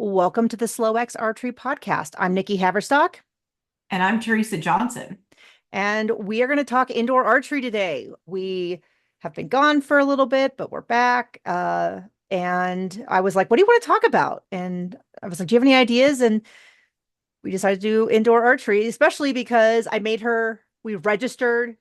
Welcome to the Slow X Archery Podcast. I'm Nikki Haverstock, And I'm Teresa Johnson. and we are going to talk indoor archery today. We have been gone for a little bit, but we're back. And I was like, what do you want to talk about? And I was like, do you have any ideas? And we decided to do indoor archery, especially because we registered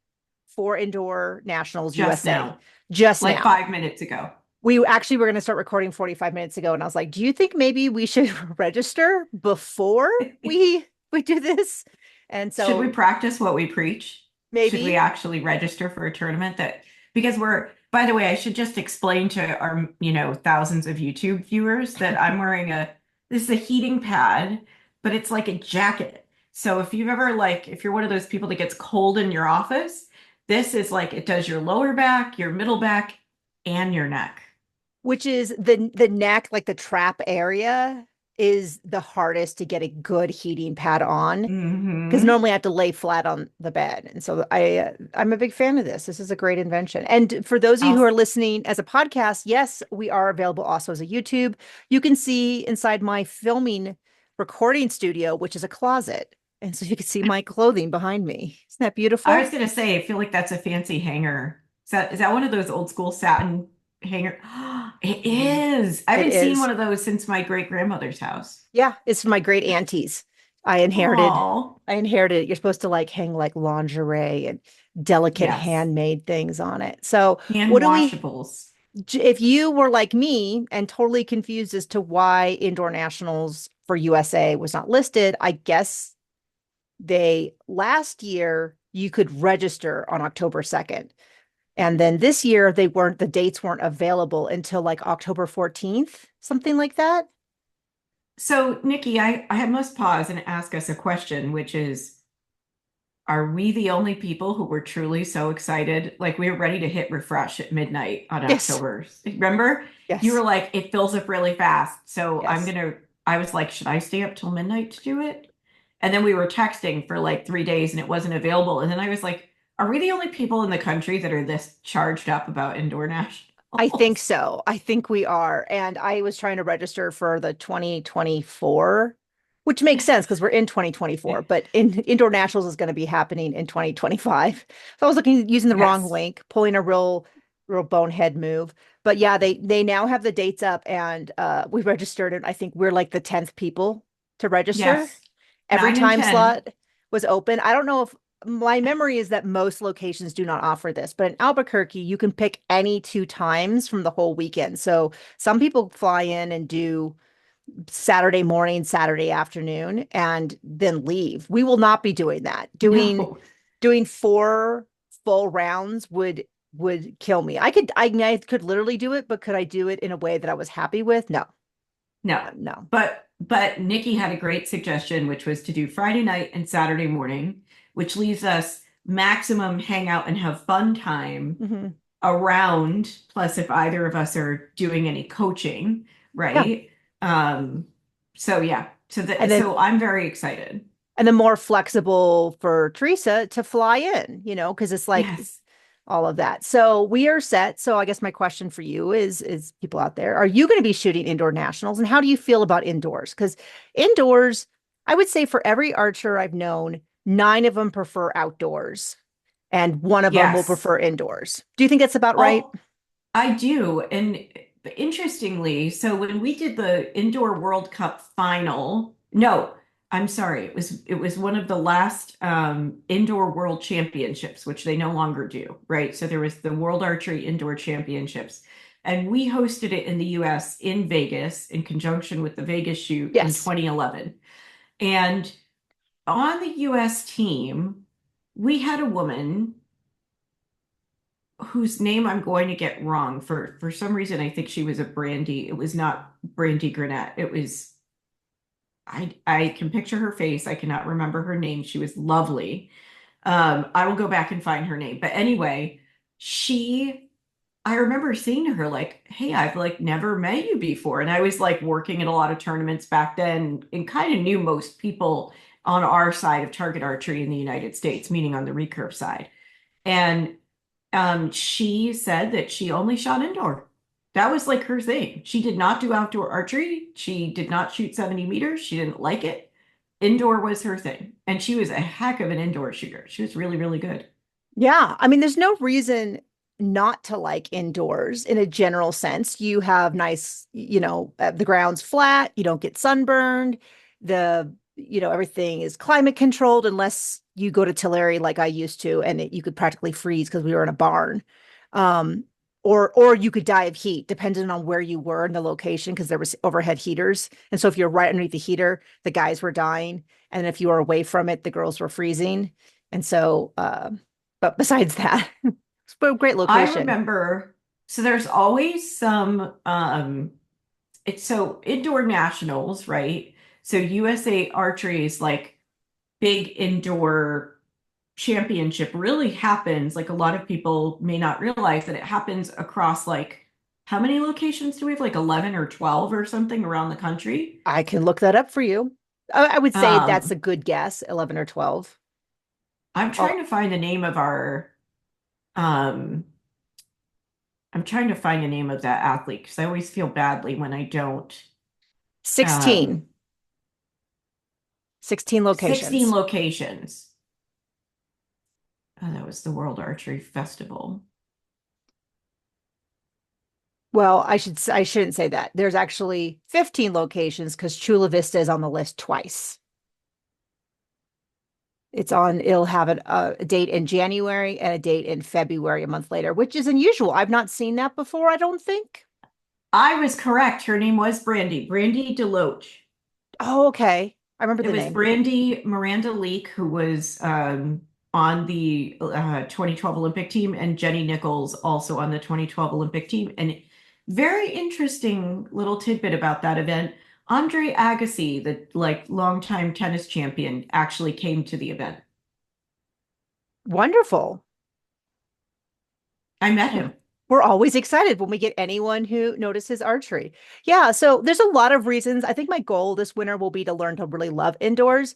for Indoor Nationals Just USA now, just like now. 5 minutes ago. We actually were going to start recording 45 minutes ago, and I was like, "Do you think maybe we should register before we do this?" And Should we so practice what we preach? Should we maybe actually register for a tournament that because by the way, I should just explain to our, thousands of YouTube viewers that this is a heating pad, but it's like a jacket. So if you're one of those people that gets cold in your office, this is like it does your lower back, your middle back, and your neck. which is the neck, like the trap area, is the hardest to get a good heating pad on because Hmm. normally I have to lay flat on the bed. And so I'm a big fan of this. This is a great invention. And for those of you who I'll are listening as a podcast, yes, we are available also as a YouTube. You can see inside my filming recording studio, which is a closet. And so you can see my clothing behind me. Isn't that I was beautiful? gonna say, I feel like that's a fancy hanger. Is that one of those old school satin hanger? It Mhm. is. I It haven't seen is. one of those since my great grandmother's house. Yeah, it's from my great aunties. I inherited Oh, I inherited it. You're supposed to like hang like lingerie and delicate yes. handmade things on it. So Hand what do we washables. if you were like me and totally confused as to why indoor nationals for USA was not listed, I guess they last year you could register on October 2nd. And then this year the dates weren't available until like October 14th, something like that. So, Nikki, I must pause and ask us a question, which is, are we the only people who were truly so excited? Like we were ready to hit refresh at midnight on Yes. October. Remember? You were Yes. like, it fills up really fast. So Yes. I was like, should I stay up till midnight to do it? And then we were texting for like 3 days and it wasn't available. And then I was like, are we the only people in the country that are this charged up about indoor I think nationals? so. I think we are. And I was trying to register for the 2024, which makes sense because we're in 2024, but indoor nationals is going to be happening in 2025. So I was looking using the wrong Yes. link, pulling a real bonehead move. But yeah, they now have the dates up and we registered and I think we're like the 10th people to register. Yes. Every 9 and 10. time slot was open. I don't know if my memory is that most locations do not offer this, but in Albuquerque, you can pick any two times from the whole weekend. So some people fly in and do Saturday morning, Saturday afternoon, and then leave. We will not be doing that. No. Doing four full rounds would kill me. I could literally do it, but could I do it in a way that I was happy with? No, No. no. But Nikki had a great suggestion, which was to do Friday night and Saturday morning, which leaves us maximum hangout and have fun time Hmm. around, plus if either of us are doing any coaching, Yeah. right? Um, so yeah. And then So I'm very excited. more flexible for Teresa to fly in, because it's like Yes. all of that. So we are set. So I guess my question for you is people out there, are you going to be shooting indoor nationals and how do you feel about indoors? Because indoors, I would say for every archer I've known, nine of them prefer outdoors and one of them will Yes. prefer indoors. Do you think that's about right? Oh, I do. And interestingly, so when we did the Indoor World Cup final, no, I'm sorry, it was one of the last Indoor World Championships, which they no longer do, right? So there was the World Archery Indoor Championships. And we hosted it in the US in Vegas in conjunction with the Vegas shoot in Yes. 2011. And on the US team, we had a woman whose name I'm going to get wrong. For some reason I think she was a Brandy. It was not Brandy Granette. It was I can picture her face. I cannot remember her name. She was lovely. I will go back and find her name. But anyway, she I remember saying to her like, "Hey, I've like never met you before." And I was like working at a lot of tournaments back then and kind of knew most people on our side of target archery in the United States, meaning on the recurve side. And she said that she only shot indoor. That was like her thing. She did not do outdoor archery. She did not shoot 70 meters. She didn't like it. Indoor was her thing. And she was a heck of an indoor shooter. She was really, really good. Yeah, I mean, there's no reason not to like indoors in a general sense. You have nice, the ground's flat, you don't get sunburned, everything is climate controlled unless you go to Tulare like I used to, and you could practically freeze because we were in a barn. Um, or you could die of heat, depending on where you were in the location, because there was overhead heaters. And so if you're right underneath the heater, the guys were dying. And if you were away from it, the girls were freezing. And so, but besides that, it's a great I location. remember, so there's always some it's so indoor nationals, right? So USA Archery's like big indoor championship really happens. Like a lot of people may not realize that it happens across like how many locations do we have? Like 11 or 12 or something around the country. I can look that up for you. I would say that's a Um, good guess, 11 or 12. I'm Oh, trying to find the name of our um I'm trying to find the name of that athlete because I always feel badly when I don't. 16, Um, 16 16 locations. locations. Oh, that was the World Archery Festival. Well, I shouldn't say that. There's actually 15 locations because Chula Vista is on the list twice. It'll have a date in January and a date in February a month later, which is unusual. I've not seen that before, I don't think. I was correct. Her name was Brandy Deloach. Oh, okay. I remember It the was name. Brandy Miranda Leak, who was on the 2012 Olympic team, and Jenny Nichols also on the 2012 Olympic team. And very interesting little tidbit about that event. Andre Agassi, the like longtime tennis champion, actually came to the event. Wonderful. I met Well, him. we're always excited when we get anyone who notices archery. Yeah, so there's a lot of reasons. I think my goal this winter will be to learn to really love indoors.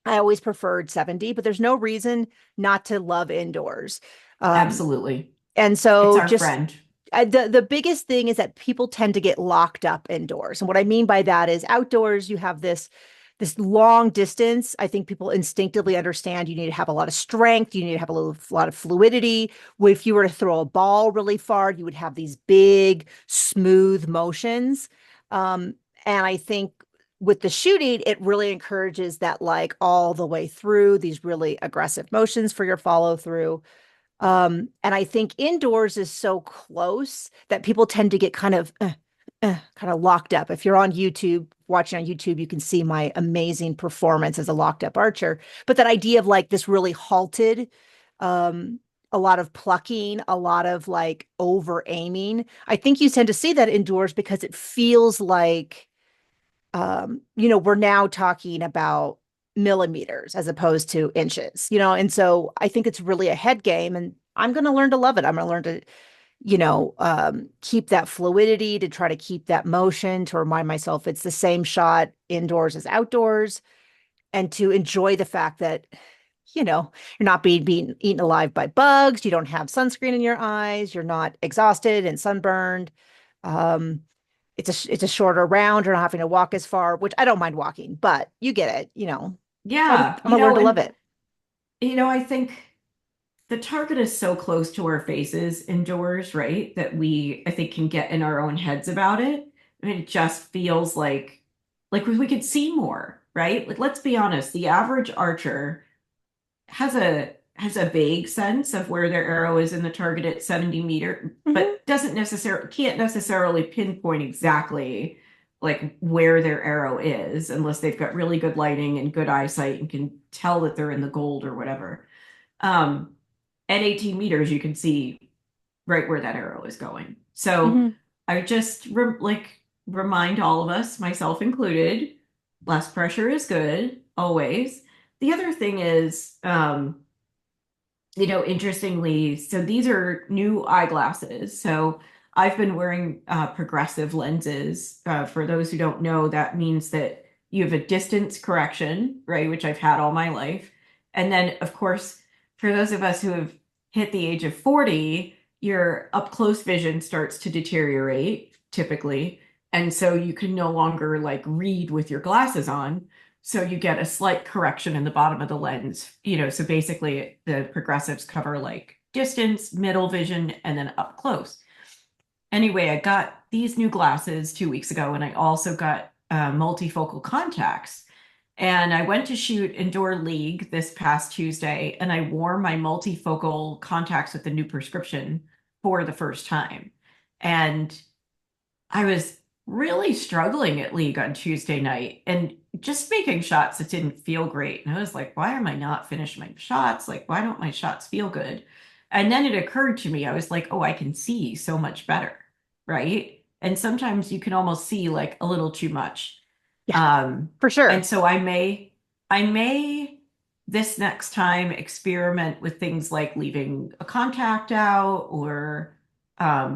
I always preferred 70, but there's no reason not to love indoors. Um, Absolutely. and It's so our just friend. the biggest thing is that people tend to get locked up indoors. And what I mean by that is outdoors, you have this long distance. I think people instinctively understand you need to have a lot of strength, you need to have lot of fluidity. If you were to throw a ball really far, you would have these big, smooth motions. Um, and I think with the shooting, it really encourages that like all the way through these really aggressive motions for your follow through. And I think indoors is so close that people tend to get kind of locked up. If you're on YouTube, watching on YouTube, you can see my amazing performance as a locked up archer. But that idea of like this really halted, um, a lot of plucking, a lot of like over aiming. I think you tend to see that indoors because it feels like we're now talking about millimeters as opposed to inches, and so I think it's really a head game, and I'm going to learn to love it. I'm going to learn to, keep that fluidity, to try to keep that motion, to remind myself it's the same shot indoors as outdoors, and to enjoy the fact that, you're not being eaten alive by bugs, you don't have sunscreen in your eyes, you're not exhausted and sunburned. Um, it's a shorter round. You're not having to walk as far, which I don't mind walking, but you get it. So I'm Yeah, I'm gonna learn to love and it. I think the target is so close to our faces indoors, right? That I think, can get in our own heads about it. I mean, it just feels like we could see more, right? Like, let's be honest, the average archer has a vague sense of where their arrow is in the target at 70 meter, Mhm, but doesn't necessarily can't necessarily pinpoint exactly like where their arrow is unless they've got really good lighting and good eyesight and can tell that they're in the gold or whatever. Um, at 18 meters, you can see right where that arrow is going. So mhm, I just remind all of us, myself included, less pressure is good, always. The other thing is, interestingly, so these are new eyeglasses. So I've been wearing progressive lenses. For those who don't know, that means that you have a distance correction, right, which I've had all my life. And then, of course, for those of us who have hit the age of 40, your up close vision starts to deteriorate typically. And so you can no longer like read with your glasses on. So you get a slight correction in the bottom of the lens. So basically the progressives cover like distance, middle vision, and then up close. Anyway, I got these new glasses 2 weeks ago, and I also got multifocal contacts. And I went to shoot Indoor League this past Tuesday, and I wore my multifocal contacts with the new prescription for the first time. And I was really struggling at League on Tuesday night and just making shots that didn't feel great. And I was like, why am I not finishing my shots? Like, why don't my shots feel good? And then it occurred to me, I was like, oh, I can see so much better, right? And sometimes you can almost see like a little too much. Yeah, Um, for and sure. so I may this next time experiment with things like leaving a contact out or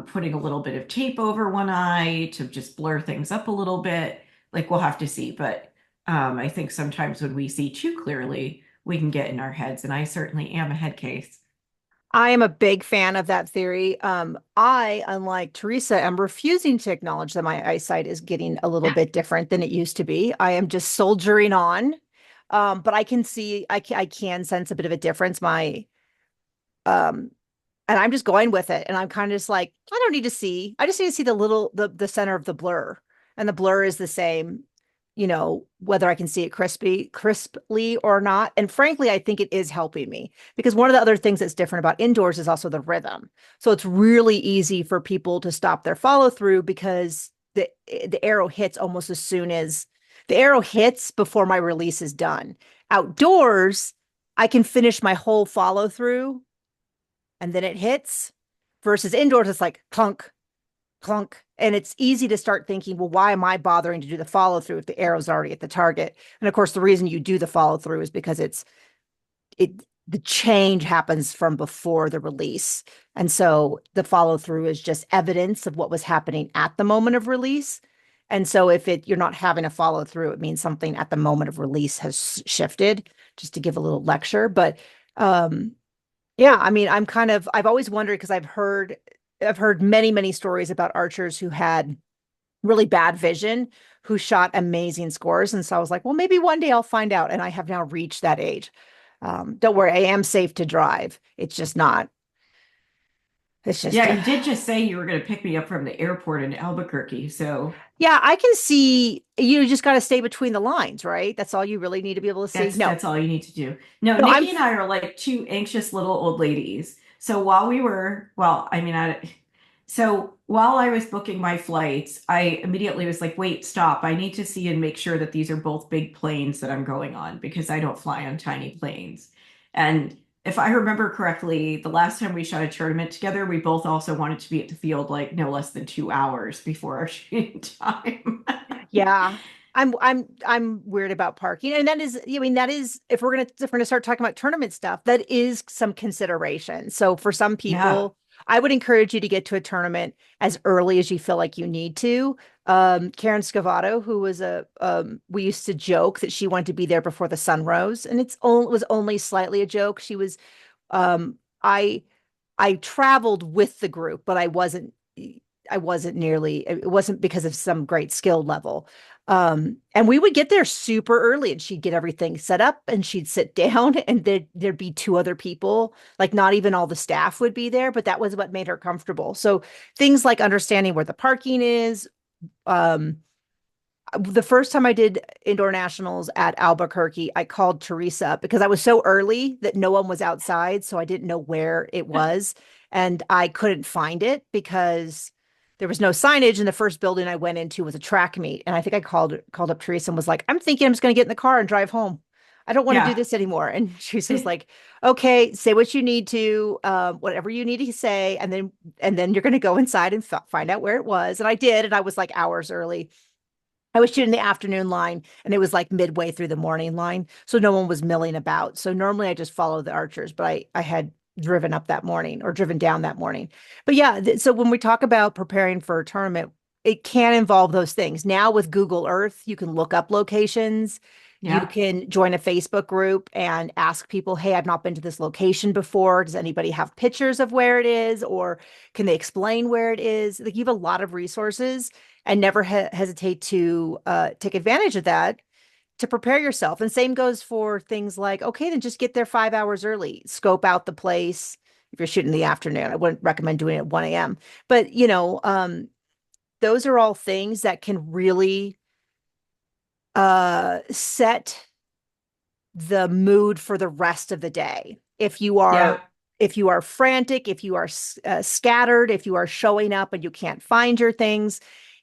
putting a little bit of tape over one eye to just blur things up a little bit. Like we'll have to see. But I think sometimes when we see too clearly, we can get in our heads. And I certainly am a head case. I am a big fan of that theory. I, unlike Teresa, am refusing to acknowledge that my eyesight is getting a little bit different than it used to be. I am just soldiering on. But I can see, I can sense a bit of a difference. Um, and I'm just going with it. And I'm kind of just like, I don't need to see. I just need to see the center of the blur. And the blur is the same, whether I can see it crisply or not. And frankly, I think it is helping me because one of the other things that's different about indoors is also the rhythm. So it's really easy for people to stop their follow through because the arrow hits almost as soon as the arrow hits before my release is done. Outdoors, I can finish my whole follow through and then it hits versus indoors, it's like clunk, clunk. And it's easy to start thinking, well, why am I bothering to do the follow through if the arrow's already at the target? And of course, the reason you do the follow through is because it the change happens from before the release. And so the follow through is just evidence of what was happening at the moment of release. And so if you're not having a follow through, it means something at the moment of release has shifted, just to give a little lecture. But yeah, I mean, I've always wondered because I've heard many, many stories about archers who had really bad vision, who shot amazing scores. And so I was like, well, maybe one day I'll find out. And I have now reached that age. Don't worry, I am safe to drive. It's just not, it's just, Yeah, you did just say you were going to pick me up from the airport in Albuquerque. So yeah, I can see you just got to stay between the lines, right? That's all you really need to be able to see. that's all you need to do. No, No, I'm Nikki and I are like two anxious little old ladies. So while I was booking my flights, I immediately was like, wait, stop. I need to see and make sure that these are both big planes that I'm going on because I don't fly on tiny planes. And if I remember correctly, the last time we shot a tournament together, we both also wanted to be at the field like no less than 2 hours before our shooting time. Yeah. I'm weird about parking. And that is, I mean, that is if we're gonna start talking about tournament stuff, that is some consideration. So for some Yeah. people, I would encourage you to get to a tournament as early as you feel like you need to. Karen Scavato, who was we used to joke that she wanted to be there before the sun rose, and was only slightly a joke. She was, um, I traveled with the group, but I wasn't nearly, it wasn't because of some great skill level. And we would get there super early and she'd get everything set up and she'd sit down and there'd be two other people, like not even all the staff would be there, but that was what made her comfortable. So things like understanding where the parking is, um, the first time I did indoor nationals at Albuquerque, I called Teresa up because I was so early that no one was outside. So I didn't know where it was. And I couldn't find it because there was no signage. And the first building I went into was a track meet. And I think I called up Teresa and was like, I'm thinking I'm just going to get in the car and drive home. I don't want to do Yeah. this anymore. And Teresa was like, okay, say what you need to, whatever you need to say. And then you're going to go inside and find out where it was. And I did. And I was like hours early. I was shooting the afternoon line and it was like midway through the morning line. So no one was milling about. So normally I just follow the archers, but I had driven up that morning or driven down that morning. But yeah, so when we talk about preparing for a tournament, it can involve those things. Now with Google Earth, you can look up locations. You Yeah. can join a Facebook group and ask people, hey, I've not been to this location before. Does anybody have pictures of where it is? Or can they explain where it is? Like you have a lot of resources and never hesitate to take advantage of that to prepare yourself. And same goes for things like, okay, then just get there 5 hours early, scope out the place. If you're shooting in the afternoon, I wouldn't recommend doing it at 1 a.m. But, those are all things that can really set the mood for the rest of the day. Yeah. If you are frantic, if you are scattered, if you are showing up and you can't find your things,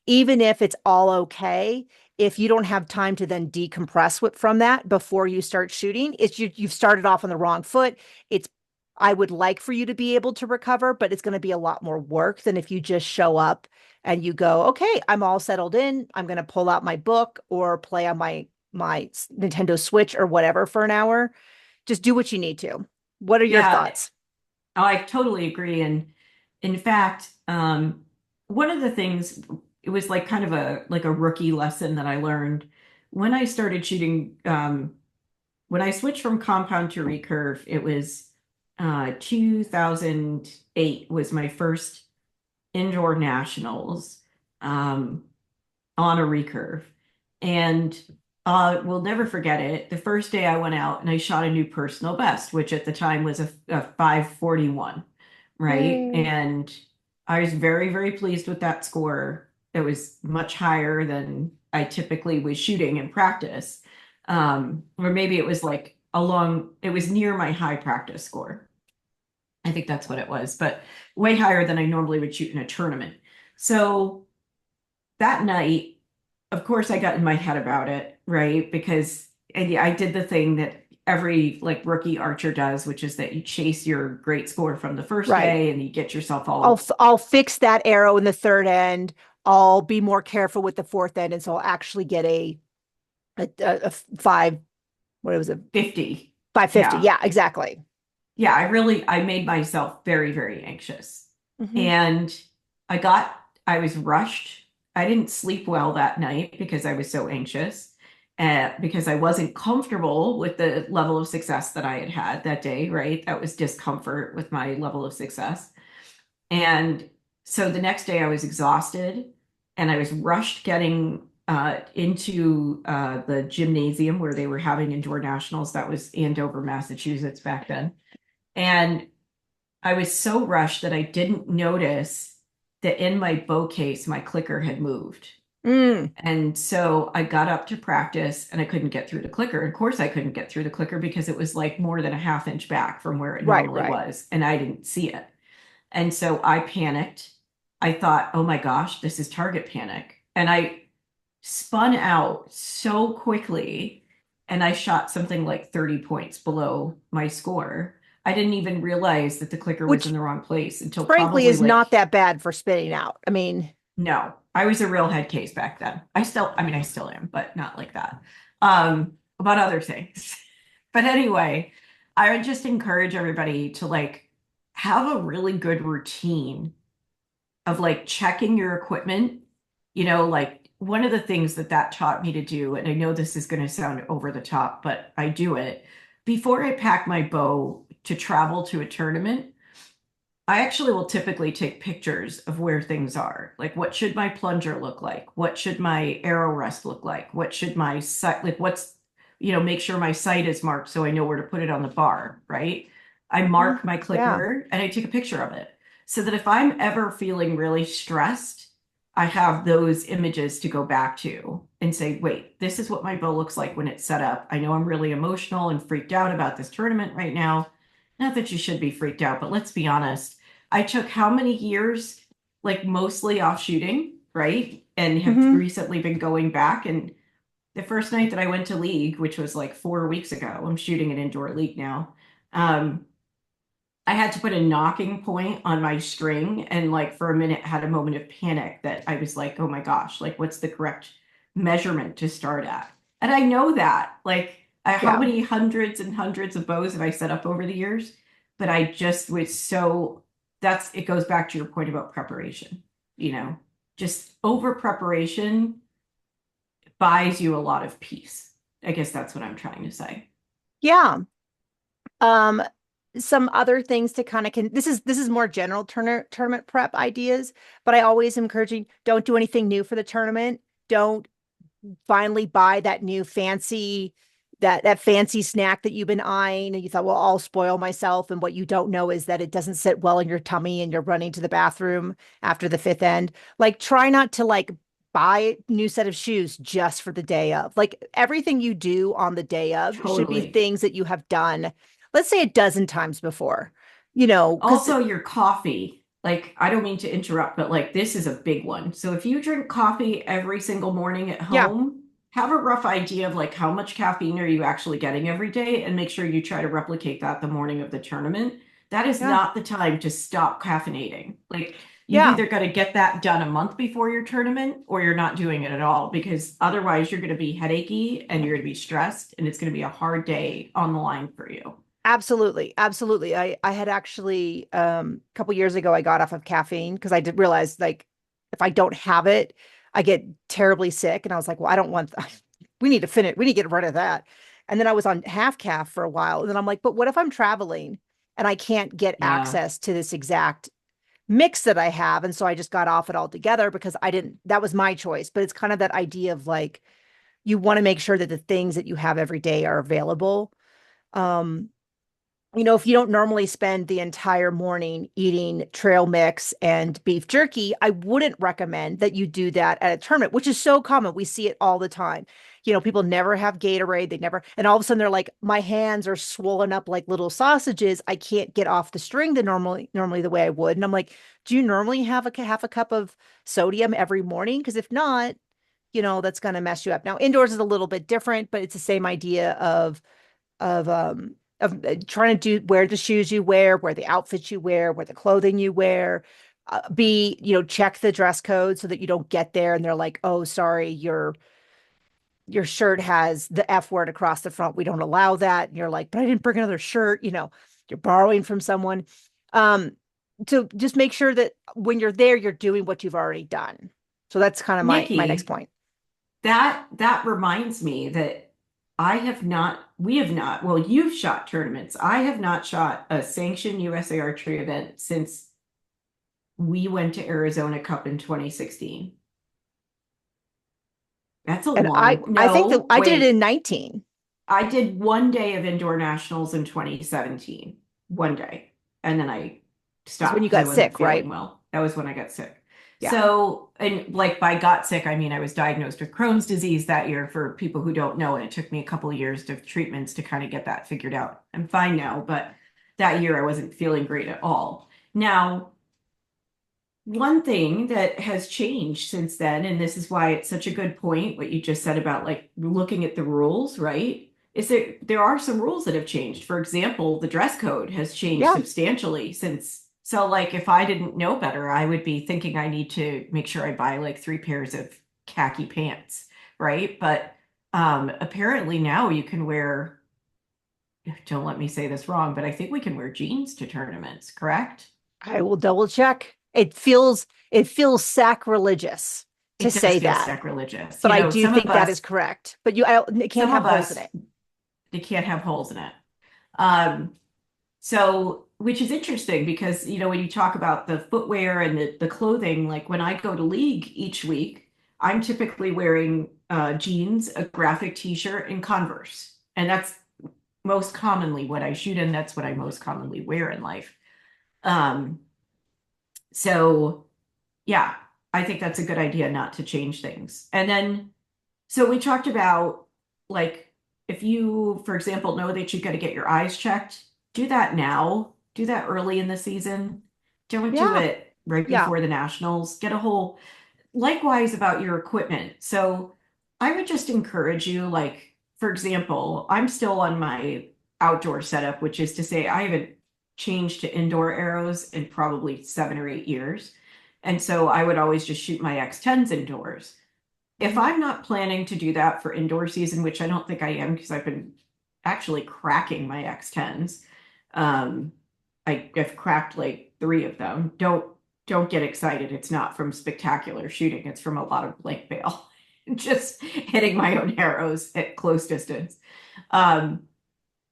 even if it's all okay, if you don't have time to then decompress from that before you start shooting, you've started off on the wrong foot. It's I would like for you to be able to recover, but it's going to be a lot more work than if you just show up and you go, okay, I'm all settled in. I'm going to pull out my book or play on my Nintendo Switch or whatever for an hour. Just do what you need to. What are your Yeah. thoughts? Oh, I totally agree. And in fact, one of the things, it was like kind of a rookie lesson that I learned when I started shooting. When I switched from compound to recurve, it was 2008 was my first indoor nationals um, on a recurve. And we'll never forget it. The first day I went out and I shot a new personal best, which at the time was a 541, right? Yay. And I was very, very pleased with that score. It was much higher than I typically was shooting in practice. Or maybe it was like it was near my high practice score. I think that's what it was, but way higher than I normally would shoot in a tournament. So that night, of course, I got in my head about it, right? Because I did the thing that every like rookie archer does, which is that you chase your great score from the first Right. day and you get yourself all I'll fix that arrow in the third end. I'll be more careful with the fourth end, and so I'll actually get a five. What was it? 50. 550. Yeah. Yeah, exactly. Yeah, I made myself very, very anxious. Hmm. And I was rushed. I didn't sleep well that night because I was so anxious, because I wasn't comfortable with the level of success that I had had that day, right? That was discomfort with my level of success. And so the next day I was exhausted and I was rushed getting into the gymnasium where they were having indoor nationals. That was Andover, Massachusetts back then. And I was so rushed that I didn't notice that in my bow case, my clicker had moved. Mm, And so I got up to practice and I couldn't get through the clicker. Of course, I couldn't get through the clicker because it was like more than a half inch back from where it right, normally right. was. And I didn't see it. And so I panicked. I thought, oh my gosh, this is target panic. And I spun out so quickly and I shot something like 30 points below my score. I didn't even realize that the clicker was in Which the wrong place until frankly probably is not like, that bad for spitting out. I mean, no, I was a real head case back then. I still am, but not like that. About other things. But anyway, I would just encourage everybody to like have a really good routine of like checking your equipment. Like one of the things that taught me to do, and I know this is going to sound over the top, but I do it before I pack my bow to travel to a tournament. I actually will typically take pictures of where things are. Like, what should my plunger look like? What should my arrow rest look like? What should my sight, like, make sure my sight is marked so I know where to put it on the bar, right? I mhm, mark my yeah. clicker and I take a picture of it so that if I'm ever feeling really stressed, I have those images to go back to and say, wait, this is what my bow looks like when it's set up. I know I'm really emotional and freaked out about this tournament right now. Not that you should be freaked out, but let's be honest. I took how many years, like mostly off shooting, right? And have Hmm. recently been going back. And the first night that I went to league, which was like 4 weeks ago, I'm shooting an indoor league now. Um, I had to put a knocking point on my string and like for a minute had a moment of panic that I was like, oh my gosh, like what's the correct measurement to start at? And I know that. Like how Yeah. many hundreds and hundreds of bows have I set up over the years? But I just was so that's it goes back to your point about preparation, you know, just over preparation buys you a lot of peace. I guess that's what I'm trying to say. Yeah. Um, some other things to kind of this is more general tournament prep ideas, but I always am encouraging don't do anything new for the tournament. Don't finally buy that new fancy that fancy snack that you've been eyeing and you thought, well, I'll spoil myself. And what you don't know is that it doesn't sit well in your tummy and you're running to the bathroom after the fifth end. Like try not to like buy a new set of shoes just for the day of. Like everything you do on the day of should be Totally. things that you have done, let's say a dozen times before, you know, because Also, your coffee. Like, I don't mean to interrupt, but like, this is a big one. So, if you drink coffee every single morning at yeah, home, have a rough idea of like how much caffeine are you actually getting every day, and make sure you try to replicate that the morning of the tournament. That is yeah, not the time to stop caffeinating. Like, you've yeah. either got to get that done a month before your tournament, or you're not doing it at all, because otherwise, you're going to be headachy and you're going to be stressed, and it's going to be a hard day on the line for you. Absolutely. Absolutely. I had actually a couple years ago I got off of caffeine because I did realize like if I don't have it, I get terribly sick. And I was like, well, I don't want we need to finish, we need to get rid of that. And then I was on half calf for a while. And then I'm like, but what if I'm traveling and I can't get Yeah. access to this exact mix that I have? And so I just got off it altogether because I didn't, that was my choice. But it's kind of that idea of like you want to make sure that the things that you have every day are available. Um, if you don't normally spend the entire morning eating trail mix and beef jerky, I wouldn't recommend that you do that at a tournament, which is so common. We see it all the time. People never have Gatorade. They never, and all of a sudden they're like, my hands are swollen up like little sausages. I can't get off the string the normally the way I would. And I'm like, do you normally have a half a cup of sodium every morning? Because if not, that's going to mess you up. Now, indoors is a little bit different, but it's the same idea of trying to wear the shoes you wear the outfits you wear the clothing you wear. Check the dress code so that you don't get there and they're like, oh, sorry, your shirt has the F word across the front. We don't allow that. And you're like, but I didn't bring another shirt. You're borrowing from someone. Um, to just make sure that when you're there, you're doing what you've already done. So that's kind of my next Nikki, point. that reminds me that we have not, well, you've shot tournaments. I have not shot a sanctioned USA archery event since we went to Arizona Cup in 2016. That's a And I think that no, I did it in wait. 19. I did one day of indoor nationals in 2017, one day, and then I Is when stopped you because I got wasn't sick, feeling right? well. That was when I got sick. Yeah. So, and like by got sick, I mean I was diagnosed with Crohn's disease that year for people who don't know, and it took me a couple of years of treatments to kind of get that figured out. I'm fine now, but that year I wasn't feeling great at all. Now, one thing that has changed since then, and this is why it's such a good point, what you just said about like looking at the rules, right? Is there are some rules that have changed. For example, the dress code has changed Yeah. substantially since. So like if I didn't know better, I would be thinking I need to make sure I buy like three pairs of khaki pants, right? But apparently now you can wear, don't let me say this wrong, but I think we can wear jeans to tournaments, correct? I will double check. It feels sacrilegious to It does say feel that, sacrilegious. but You I know, do some of think that is us correct. But it can't some have of holes in us it. they can't have holes in it. Um, so which is interesting because when you talk about the footwear and the clothing, like when I go to league each week, I'm typically wearing jeans, a graphic t-shirt, and Converse. And that's most commonly what I shoot in. That's what I most commonly wear in life. Um, so yeah, I think that's a good idea not to change things. And then so we talked about like if you, for example, know that you got to get your eyes checked, do that now. Do that early in the season. Don't do Yeah. it right Yeah. before the nationals. Get a whole likewise about your equipment. So I would just encourage you, like, for example, I'm still on my outdoor setup, which is to say I haven't changed to indoor arrows in probably 7 or 8 years. And so I would always just shoot my X10s indoors. If Mhm. I'm not planning to do that for indoor season, which I don't think I am because I've been actually cracking my X10s. Um, I've cracked like three of them. Don't get excited. It's not from spectacular shooting. It's from a lot of blank bail. Just hitting my own arrows at close distance. Um,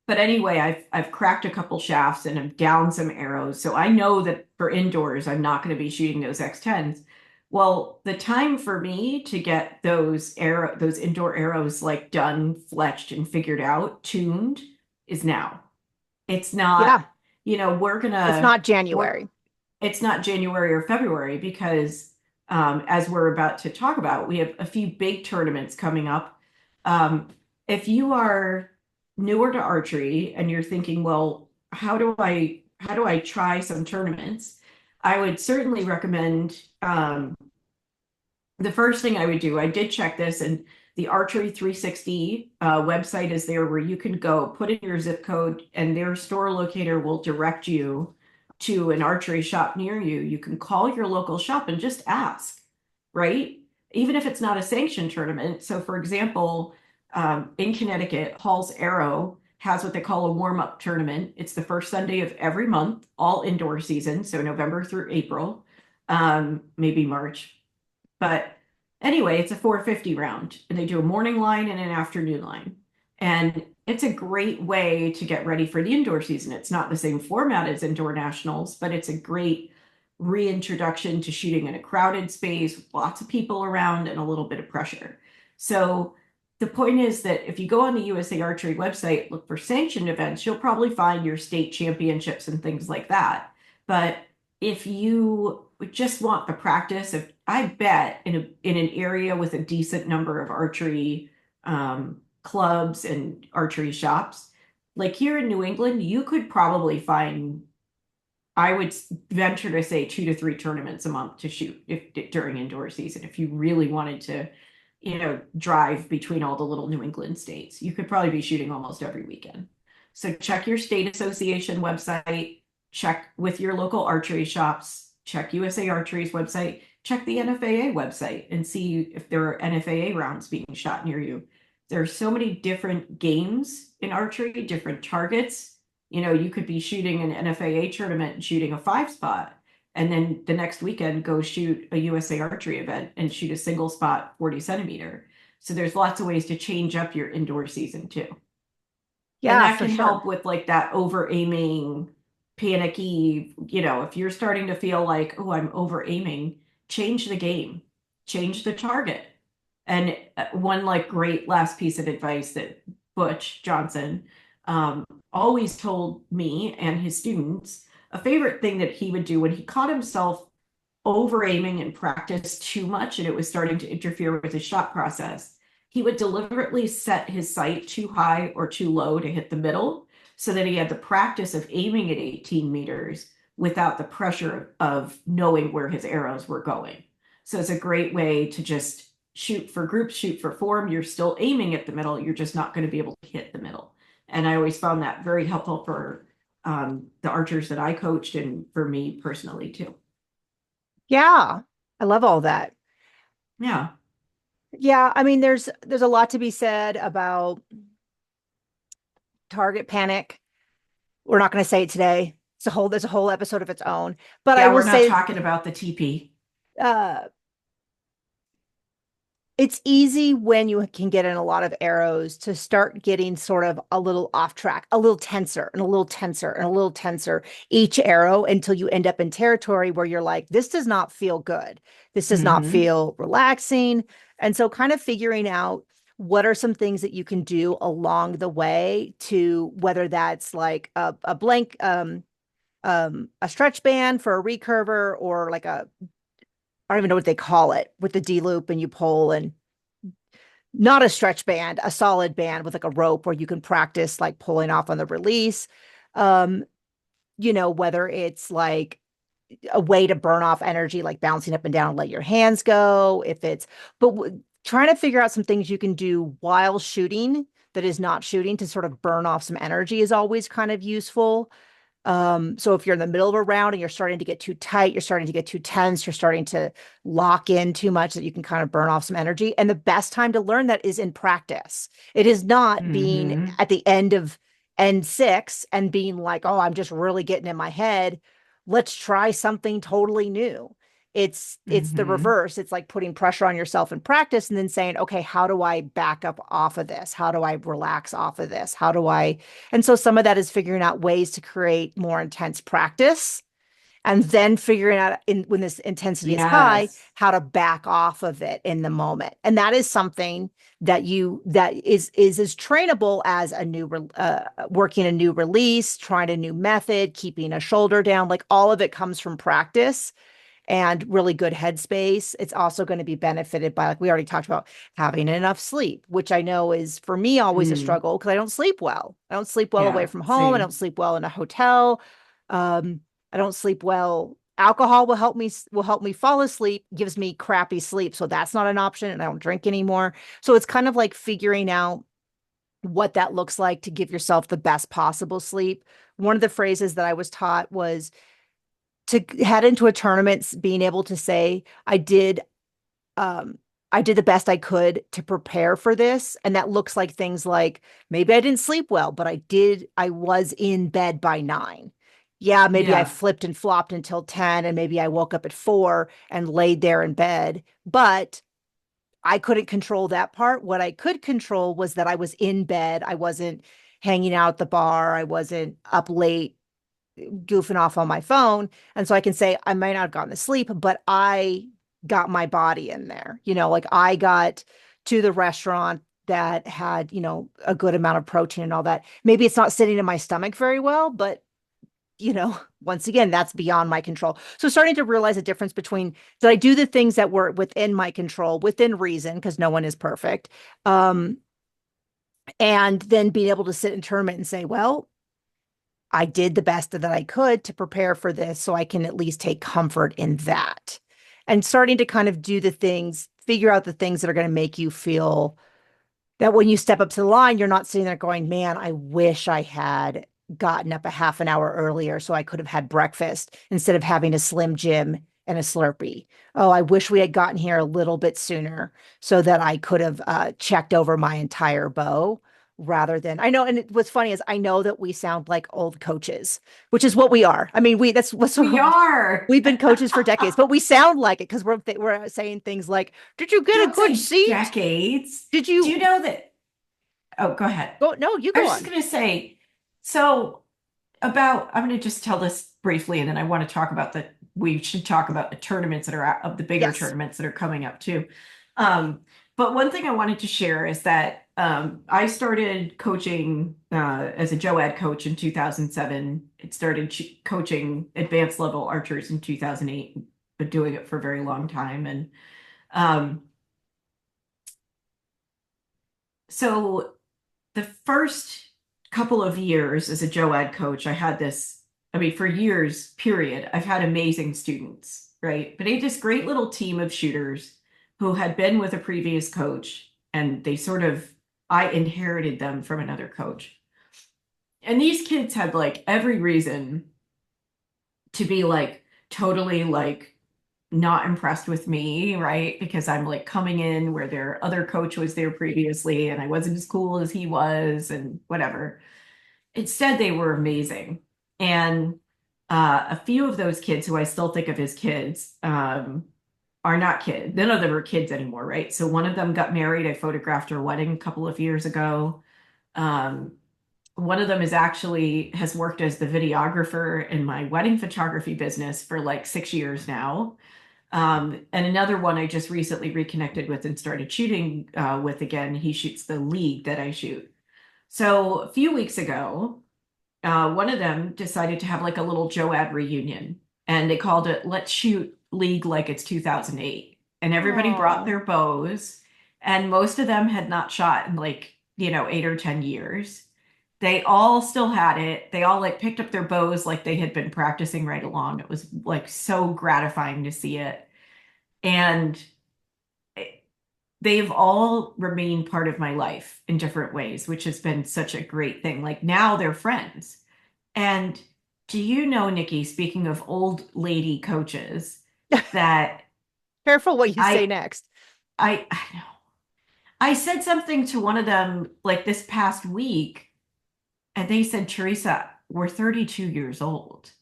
but anyway, I've cracked a couple shafts and I'm down some arrows. So I know that for indoors, I'm not going to be shooting those X10s. Well, the time for me to get those indoor arrows like done, fletched and figured out, tuned is now. It's not, Yeah, we're it's gonna not we're January. it's not January or February because, as we're about to talk about, we have a few big tournaments coming up. Um, if you are newer to archery and you're thinking, well, how do I try some tournaments? I would certainly recommend, the first thing I would do, I did check this, and the Archery 360 website is there where you can go put in your zip code, and their store locator will direct you to an archery shop near you. You can call your local shop and just ask, right? Even if it's not a sanctioned tournament. So, for example, in Connecticut, Hall's Arrow has what they call a warm up tournament. It's the first Sunday of every month, all indoor season, so November through April, maybe March. But anyway, it's a 450 round, and they do a morning line and an afternoon line. And it's a great way to get ready for the indoor season. It's not the same format as indoor nationals, but it's a great reintroduction to shooting in a crowded space, lots of people around, and a little bit of pressure. So the point is that if you go on the USA Archery website, look for sanctioned events, you'll probably find your state championships and things like that. But if you just want the practice of, I bet in an area with a decent number of archery clubs and archery shops, like here in New England, you could probably find, I would venture to say, 2 to 3 tournaments a month to shoot if during indoor season. If you really wanted to, drive between all the little New England states, you could probably be shooting almost every weekend. So check your state association website, check with your local archery shops, check USA Archery's website, check the NFAA website and see if there are NFAA rounds being shot near you. There are so many different games in archery, different targets. You could be shooting an NFAA tournament and shooting a 5 spot, and then the next weekend go shoot a USA Archery event and shoot a single spot 40 centimeter. So there's lots of ways to change up your indoor season too. And Yeah, that for can sure. help with like that over aiming, panicky, if you're starting to feel like, oh, I'm over aiming, change the game, change the target. And one like great last piece of advice that Butch Johnson always told me and his students, a favorite thing that he would do when he caught himself over aiming in practice too much and it was starting to interfere with his shot process, he would deliberately set his sight too high or too low to hit the middle so that he had the practice of aiming at 18 meters without the pressure of knowing where his arrows were going. So it's a great way to just shoot for groups, shoot for form. You're still aiming at the middle, you're just not going to be able to hit the middle. And I always found that very helpful for the archers that I coached and for me personally too. Yeah, I love all that. Yeah. Yeah, I mean, there's a lot to be said about target panic. We're not going to say it today. There's a whole episode of its own. But I Yeah, will we're not say, talking about the TP. uh, it's easy when you can get in a lot of arrows to start getting sort of a little off track, a little tenser and a little tenser and a little tenser each arrow until you end up in territory where you're like, this does not feel good. This does not Mm-hmm. feel relaxing. And so kind of figuring out what are some things that you can do along the way to whether that's like a blank a stretch band for a recurver or like a I don't even know what they call it with the D loop and you pull and not a stretch band, a solid band with like a rope where you can practice like pulling off on the release. Um, whether it's like a way to burn off energy, like bouncing up and down and let your hands go. If it's, but trying to figure out some things you can do while shooting that is not shooting to sort of burn off some energy is always kind of useful. So if you're in the middle of a round and you're starting to get too tight, you're starting to get too tense, you're starting to lock in too much that you can kind of burn off some energy. And the best time to learn that is in practice. It is not being Mm-hmm. at the end of N6 and being like, oh, I'm just really getting in my head. Let's try something totally new. It's the Hmm. reverse. It's like putting pressure on yourself in practice and then saying, okay, how do I back up off of this? How do I relax off of this? How do I? And so some of that is figuring out ways to create more intense practice and then figuring out when this intensity is high, Yes. how to back off of it in the moment. And that is something that is trainable as a new working a new release, trying a new method, keeping a shoulder down. Like all of it comes from practice and really good headspace. It's also going to be benefited by, like we already talked about, having enough sleep, which I know is for me always a Mm. struggle because I don't sleep well. I don't sleep well away Yeah, from home. I don't same. sleep well in a hotel. I don't sleep well. Alcohol will help me fall asleep, gives me crappy sleep. So that's not an option. And I don't drink anymore. So it's kind of like figuring out what that looks like to give yourself the best possible sleep. One of the phrases that I was taught was to head into a tournament being able to say um I did the best I could to prepare for this, and that looks like things like maybe I didn't sleep well, but I was in bed by 9. Yeah, maybe I Yeah. flipped and flopped until 10 and maybe I woke up at 4 and laid there in bed, but I couldn't control that part. What I could control was that I was in bed. I wasn't hanging out at the bar. I wasn't up late goofing off on my phone. And so I can say I might not have gotten to sleep, but I got my body in there. Like I got to the restaurant that had, a good amount of protein and all that. Maybe it's not sitting in my stomach very well, but once again, that's beyond my control. So starting to realize the difference between did I do the things that were within my control, within reason, because no one is perfect. Um, and then being able to sit in tournament and say, well, I did the best that I could to prepare for this so I can at least take comfort in that. And starting to kind of do the things, figure out the things that are going to make you feel that when you step up to the line, you're not sitting there going, man, I wish I had gotten up a half an hour earlier so I could have had breakfast instead of having a Slim Jim and a Slurpee. Oh, I wish we had gotten here a little bit sooner so that I could have checked over my entire bow rather than I know. And what's funny is I know that we sound like old coaches, which is what we are. I mean, that's what's We are. we've been coaches for decades, but we sound like it because we're saying things like, "Did you get a Don't good say seat? decades. Did Do you you know that? Oh, go ahead. go? No, you I go was just on." going to say, so I'm going to just tell this briefly, and then I want to talk about we should talk about the tournaments that are of the bigger Yes. tournaments that are coming up too. Um, but one thing I wanted to share is that I started coaching as a JOAD coach in 2007. It started coaching advanced level archers in 2008, but doing it for a very long time. And um, so the first couple of years as a JOAD coach, I had this, I mean, for years, period, I've had amazing students, right? But I had this great little team of shooters who had been with a previous coach, and I inherited them from another coach. And these kids had like every reason to be like totally like not impressed with me, right? Because I'm like coming in where their other coach was there previously and I wasn't as cool as he was and whatever. Instead, they were amazing. And a few of those kids who I still think of as kids are not kids. None of them are kids anymore, right? So one of them got married. I photographed her wedding a couple of years ago. Um, one of them has worked as the videographer in my wedding photography business for like 6 years now. And another one I just recently reconnected with and started shooting with again. He shoots the league that I shoot. So a few weeks ago, one of them decided to have like a little JOAD reunion, and they called it "Let's Shoot League Like It's 2008." And everybody brought Oh, their bows, and most of them had not shot in like 8 or 10 years. They all still had it. They all like picked up their bows like they had been practicing right along. It was like so gratifying to see it. And they've all remained part of my life in different ways, which has been such a great thing. Like now they're friends. And do you know, Nikki, speaking of old lady coaches, that careful what you say I next. I know I said something to one of them like this past week, and they said, Teresa, we're 32 years old.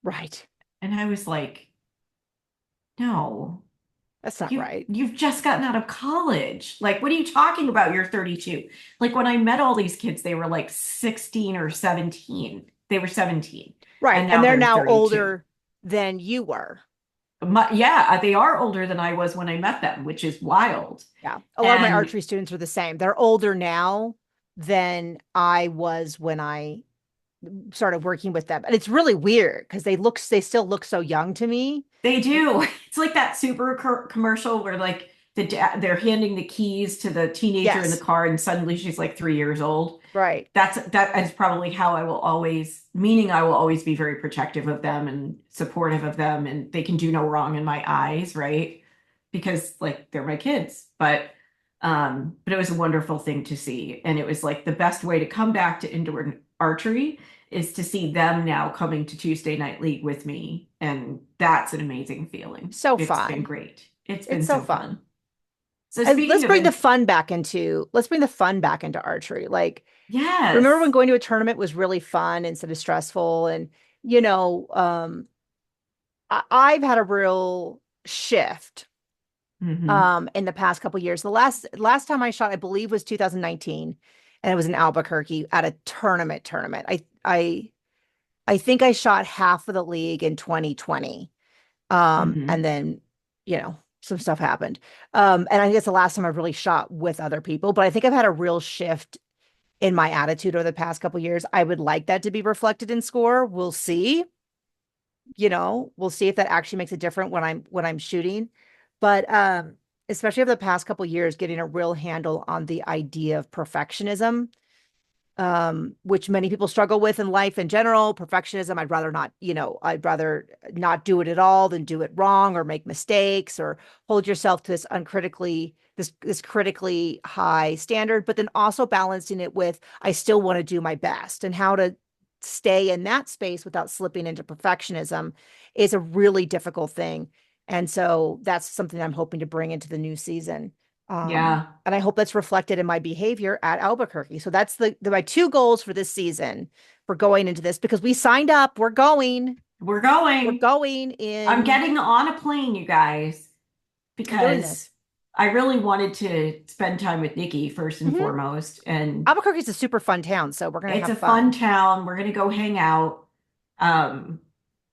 Right. And I was like, No. That's not right. You've just gotten out of college. Like, what are you talking about? You're 32. Like when I met all these kids, they were like 16 or 17. They were 17 Right. and And now they're they're now 32. older than you were. Yeah, they are older than I was when I met them, which is wild. Yeah. A lot of my And archery students are the same. They're older now than I was when I started working with them. And it's really weird because they still look so young to me. they do. It's like that super commercial where like they're handing the keys to the teenager in the Yes. car and suddenly she's like 3 years old. Right. That is probably how I will always, meaning I will always be very protective of them and supportive of them, and they can do no wrong in my eyes, right? Because like they're my kids. But it was a wonderful thing to see. And it was like the best way to come back to indoor archery is to see them now coming to Tuesday Night League with me. And that's an amazing feeling. So It's been fun. great. It's been It's so so fun. fun. So And speaking of it, let's bring the fun back into archery. Like, remember when yes. going to a tournament was really fun instead of stressful? And, you know, I've had a real shift Hmm. in the past couple years. The last time I shot, I believe, was 2019, and it was in Albuquerque at a tournament. I think I shot half of the league in 2020. And Hmm. then, some stuff happened. And I think it's the last time I've really shot with other people, but I think I've had a real shift in my attitude over the past couple years. I would like that to be reflected in score. We'll see. We'll see if that actually makes a difference when I'm shooting. But especially over the past couple years, getting a real handle on the idea of perfectionism, which many people struggle with in life in general. Perfectionism, I'd rather not do it at all than do it wrong or make mistakes or hold yourself to this critically high standard, but then also balancing it with I still want to do my best, and how to stay in that space without slipping into perfectionism is a really difficult thing. And so that's something I'm hoping to bring into the new season. Yeah. And I hope that's reflected in my behavior at Albuquerque. So that's my two goals for this season for going into this, because we signed up. We're We're going. going I'm in getting on a plane, you guys, and doing this. because I really wanted to spend time with Nikki first and Hmm. foremost. And Albuquerque is a super fun town, so we're gonna it's have a fun fun. town. We're gonna go hang out. Um,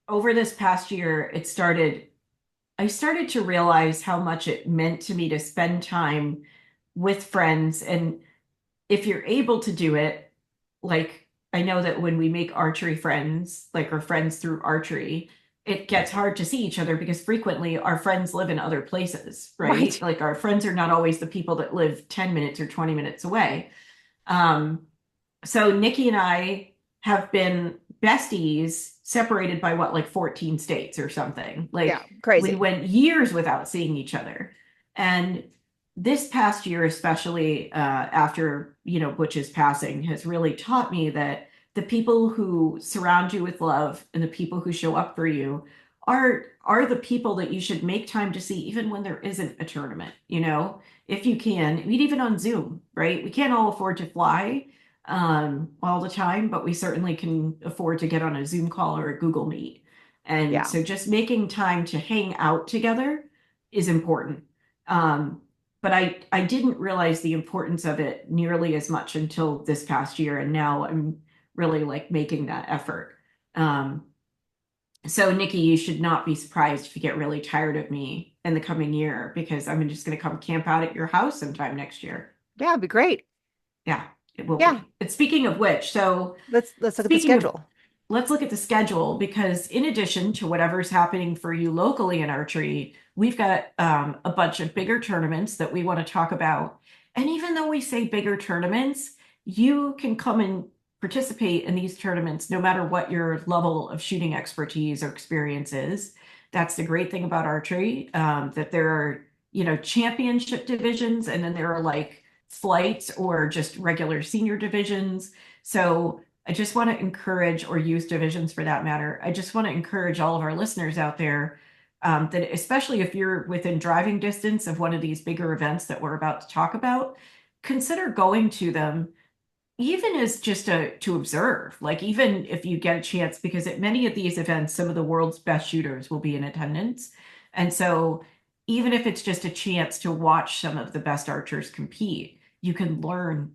Over this past year, I started to realize how much it meant to me to spend time with friends. And if you're able to do it, like I know that when we make archery friends, like our friends through archery, it gets hard to see each other because frequently our friends live in other places, right? Right. Like our friends are not always the people that live 10 minutes or 20 minutes away. Um, so Nikki and I have been besties separated by what, like 14 states or something. Yeah, Like we crazy. went years without seeing each other. And this past year, especially after, Butch's passing, has really taught me that the people who surround you with love and the people who show up for you are the people that you should make time to see, even when there isn't a tournament, if you can, meet even on Zoom, right? We can't all afford to fly all the time, but we certainly can afford to get on a Zoom call or a Google Meet. And Yeah. so just making time to hang out together is important. Um, but I didn't realize the importance of it nearly as much until this past year, and now I'm really like making that effort. Um, so Nikki, you should not be surprised if you get really tired of me in the coming year because I'm just going to come camp out at your house sometime next year. Yeah, it'd be great. Yeah, it will Yeah. be. And speaking of which, so Let's look at the speaking of, schedule. let's look at the schedule because in addition to whatever's happening for you locally in archery, we've got a bunch of bigger tournaments that we want to talk about. And even though we say bigger tournaments, you can come and participate in these tournaments no matter what your level of shooting expertise or experience is. That's the great thing about archery, that there are, championship divisions, and then there are like flights or just regular senior divisions. So I just want to encourage, or use divisions for that matter. I just want to encourage all of our listeners out there, that especially if you're within driving distance of one of these bigger events that we're about to talk about, consider going to them, even as just to observe, like even if you get a chance, because at many of these events, some of the world's best shooters will be in attendance. And so even if it's just a chance to watch some of the best archers compete, you can learn.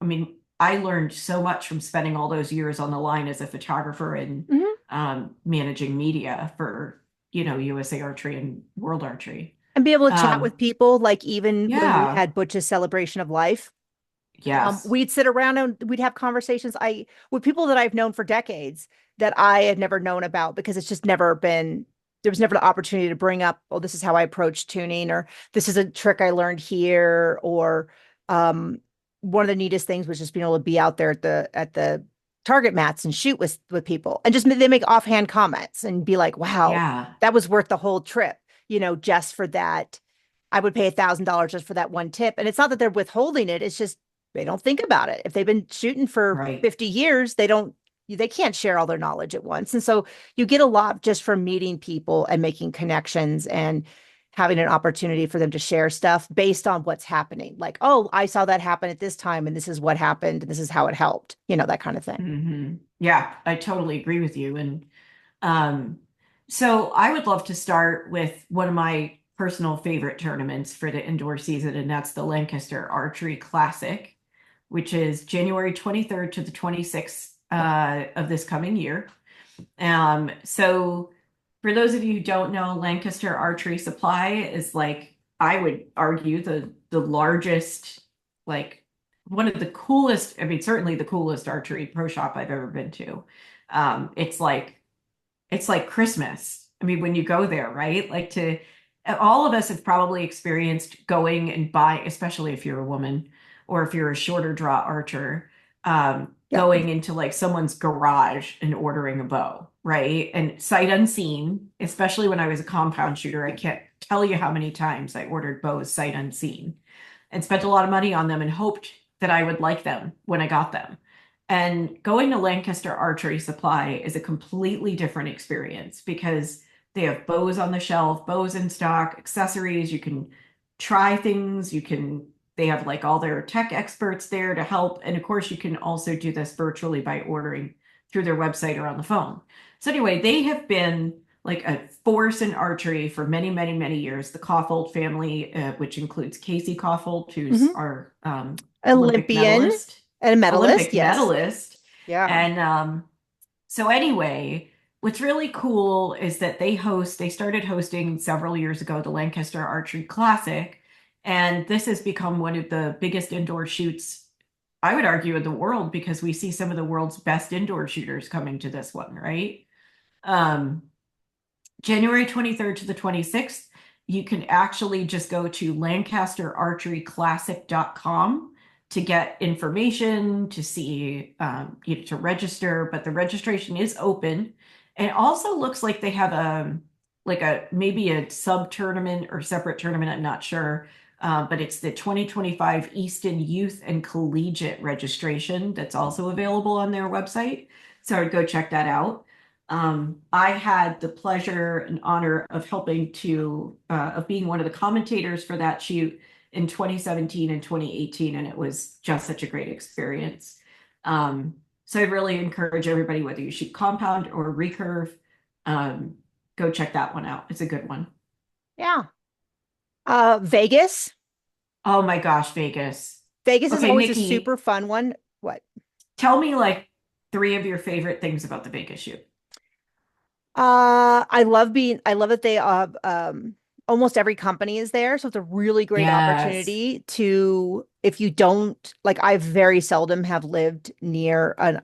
I mean, I learned so much from spending all those years on the line as a photographer and Mhm. managing media for, USA Archery and World Archery. And be able to chat with Um, people, like even when we yeah, had Butch's celebration of life. yes, We'd sit around and we'd have conversations with people that I've known for decades that I had never known about because it's just never been there was never the opportunity to bring up, oh, this is how I approach tuning, or this is a trick I learned here, or um, one of the neatest things was just being able to be out there at the target mats and shoot with people and just they make offhand comments and be like, wow, yeah, that was worth the whole trip, just for that. I would pay $1,000 just for that one tip. And it's not that they're withholding it. It's just they don't think about it. If they've been shooting for right. 50 years, they can't share all their knowledge at once. And so you get a lot just from meeting people and making connections and having an opportunity for them to share stuff based on what's happening. Like, oh, I saw that happen at this time and this is what happened and this is how it helped, that kind of thing. Yeah, I totally agree with you. And um, so I would love to start with one of my personal favorite tournaments for the indoor season, and that's the Lancaster Archery Classic, which is January 23rd to the 26th of this coming year. So for those of you who don't know, Lancaster Archery Supply is like, I would argue the largest, like one of the coolest, I mean, certainly the coolest archery pro shop I've ever been to. It's like Christmas. I mean, when you go there, right? All of us have probably experienced going and buying, especially if you're a woman or if you're a shorter draw archer, Yep. going into like someone's garage and ordering a bow, right? And sight unseen, especially when I was a compound shooter, I can't tell you how many times I ordered bows sight unseen and spent a lot of money on them and hoped that I would like them when I got them. And going to Lancaster Archery Supply is a completely different experience because they have bows on the shelf, bows in stock, accessories. You can try things. They have like all their tech experts there to help. And of course, you can also do this virtually by ordering through their website or on the phone. So anyway, they have been like a force in archery for many, many, many years. The Koffold family, which includes Casey Koffold, who's Hmm. our Olympic Olympian medalist, and a medalist. Olympic Yes. medalist. Yeah. And so anyway, what's really cool is that they started hosting several years ago the Lancaster Archery Classic, and this has become one of the biggest indoor shoots, I would argue, in the world because we see some of the world's best indoor shooters coming to this one, right? Um, January 23rd to the 26th, you can actually just go to lancasterarcheryclassic.com to get information, to see, to register, but the registration is open. And it also looks like they have maybe a sub tournament or separate tournament, I'm not sure. But it's the 2025 Easton Youth and Collegiate registration that's also available on their website. So I'd go check that out. I had the pleasure and honor of of being one of the commentators for that shoot in 2017 and 2018, and it was just such a great experience. So I really encourage everybody, whether you shoot compound or recurve, um, go check that one out. It's a good one. Yeah. Vegas. Oh my gosh, Vegas. Vegas is Okay, always a super Nikki, fun one. What? tell me like three of your favorite things about the Vegas shoot. I love that they almost every company is there. So it's a really great Yes. opportunity to, if you don't, like, I very seldom have lived near an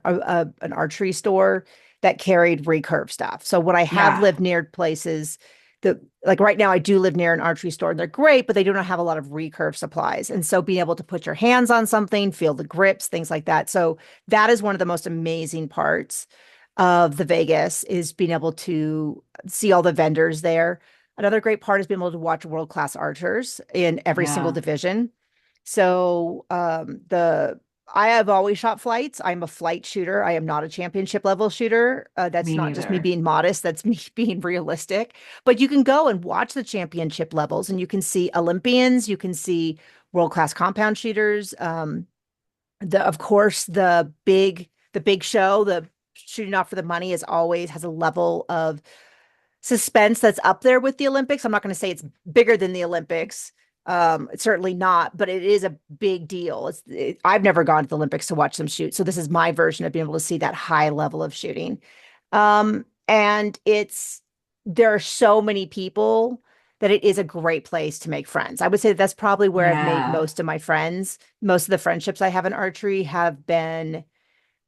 archery store that carried recurve stuff. So when I have Yeah. lived near places that, like right now, I do live near an archery store and they're great, but they do not have a lot of recurve supplies. And so being able to put your hands on something, feel the grips, things like that. So that is one of the most amazing parts of the Vegas is being able to see all the vendors there. Another great part is being able to watch world-class archers in every single Yeah. division. So the I have always shot flights. I'm a flight shooter. I am not a championship level shooter. That's Me not just me neither. being modest. That's me being realistic. But you can go and watch the championship levels, and you can see Olympians. You can see world-class compound shooters. Of course the big show, the shooting off for the money is always has a level of suspense that's up there with the Olympics. I'm not going to say it's bigger than the Olympics. It's certainly not, but it is a big deal. I've never gone to the Olympics to watch them shoot, so this is my version of being able to see that high level of shooting. And there are so many people that it is a great place to make friends. I would say that's probably where I've made Yeah. most of my friends. Most of the friendships I have in archery have been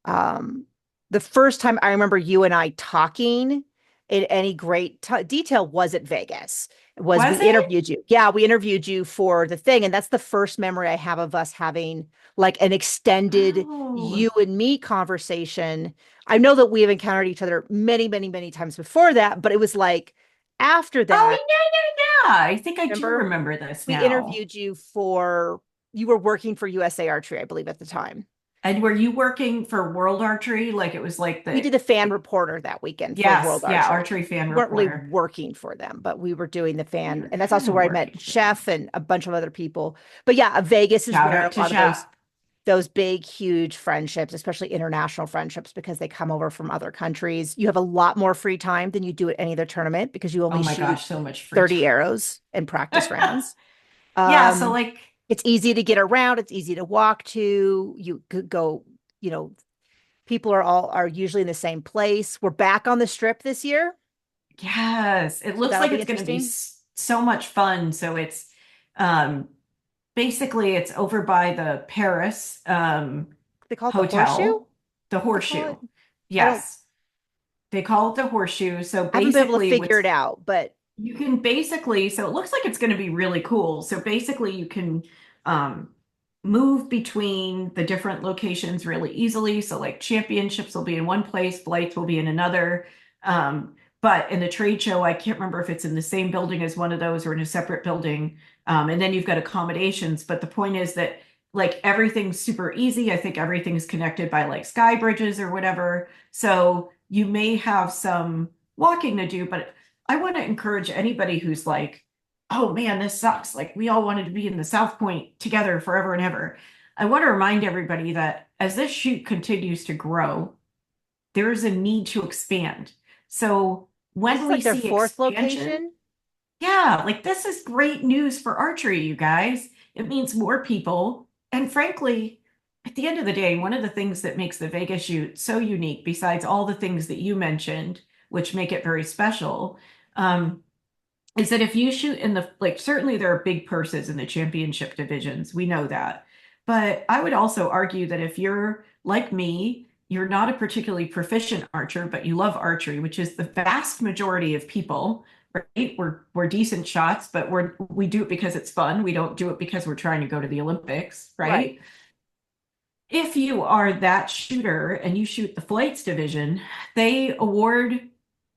um, the first time I remember you and I talking in any great detail was at Vegas. Was we Was it? interviewed you? Yeah, we interviewed you for the thing, and that's the first memory I have of us having like an extended Oh. you and me conversation. I know that we have encountered each other many, many, many times before that, but it was like after Oh, that, yeah, yeah, yeah. I think I do remember remember this we now. interviewed you for you were working for USA Archery, I believe, at the time. And were you working for World Archery? Like it was like We the, did the fan reporter that weekend for yes, World yeah, Archery. archery fan We weren't really reporter. working for them, but we were doing the fan. You're And that's kind also of where I working met for them. Chef and a bunch of other people. But yeah, Vegas is Shout where out a to lot of Chef. those big, huge friendships, especially international friendships, because they come over from other countries. You have a lot more free time than you do at any other tournament because you Oh only my shoot gosh, so much free 30 time. arrows and practice rounds. Yeah, so Um, like, it's easy to get around, it's easy to walk to. You could go, you know, people are usually in the same place. We're back on the strip this year, yes, it so looks that'll like be it's going to be interesting. so much fun. So it's um basically it's over by the Paris They call it the horseshoe. hotel, the They call Horseshoe. it. I don't. Yes, they call it the Horseshoe. So I haven't been able to basically figure it what's out, but you can basically, so it looks like it's going to be really cool. So basically, you can um, move between the different locations really easily. So, like championships will be in one place, flights will be in another. Um, but in the trade show, I can't remember if it's in the same building as one of those or in a separate building. And then you've got accommodations. But the point is that like everything's super easy. I think everything's connected by like sky bridges or whatever. So you may have some walking to do, but I want to encourage anybody who's like, oh man, this sucks. Like we all wanted to be in the South Point together forever and ever. I want to remind everybody that as this shoot continues to grow, there is a need to expand. So this when is we like their see fourth expansion, location. yeah, like this is great news for archery, you guys. It means more people. And frankly, at the end of the day, one of the things that makes the Vegas shoot so unique, besides all the things that you mentioned, which make it very special, um, is that if you shoot in the like certainly there are big purses in the championship divisions, we know that, but I would also argue that if you're like me, you're not a particularly proficient archer but you love archery, which is the vast majority of people, right? We're decent shots, but we do it because it's fun. We don't do it because we're trying to go to the Olympics, Right. right? If you are that shooter and you shoot the flights division, they award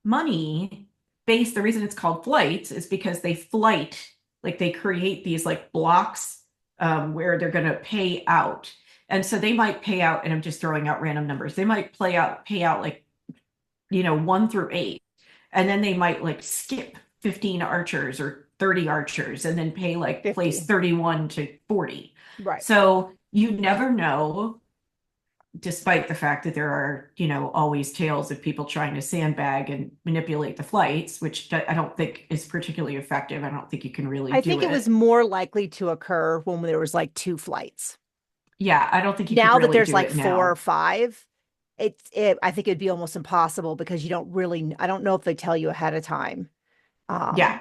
money based. The reason it's called flights is because they flight, like they create these like blocks where they're going to pay out. And so they might pay out, and I'm just throwing out random numbers. They might pay out like, 1 through 8. And then they might like skip 15 archers or 30 archers and then pay like place 50. 31 to 40. Right. So you never know, despite the fact that there are, always tales of people trying to sandbag and manipulate the flights, which I don't think is particularly effective. I don't think you can really I do think it was it. more likely to occur when there was like two flights. Yeah, I don't think you could Now that really there's do like it four or now. five, I think it'd be almost impossible because you don't really, I don't know if they tell you ahead of time. Yeah, Um,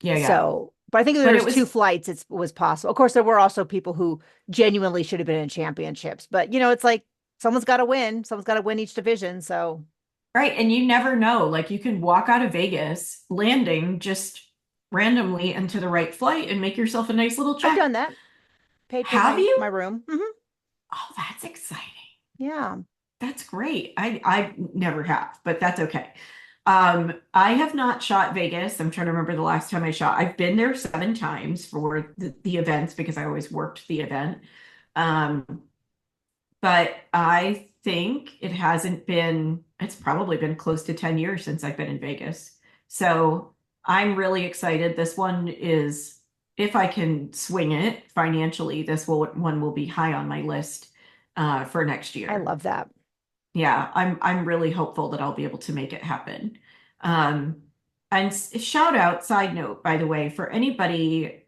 yeah, yeah. but I think if there But it was two was flights, it was possible. Of course, there were also people who genuinely should have been in championships, but it's like someone's got to win. Someone's got to win each division. So right. And you never know. Like you can walk out of Vegas landing just randomly into the right flight and make yourself a nice little I've check. done that. Paid for Have my you? room. Oh, that's exciting. Yeah, That's great. I never have, but that's okay. I have not shot Vegas. I'm trying to remember the last time I shot. I've been there 7 times for the events because I always worked the event. Um, but I think it's probably been close to 10 years since I've been in Vegas. So I'm really excited. This one is, if I can swing it financially, one will be high on my list for next I year. love that. Yeah, I'm really hopeful that I'll be able to make it happen. And shout out, side note, by the way, for anybody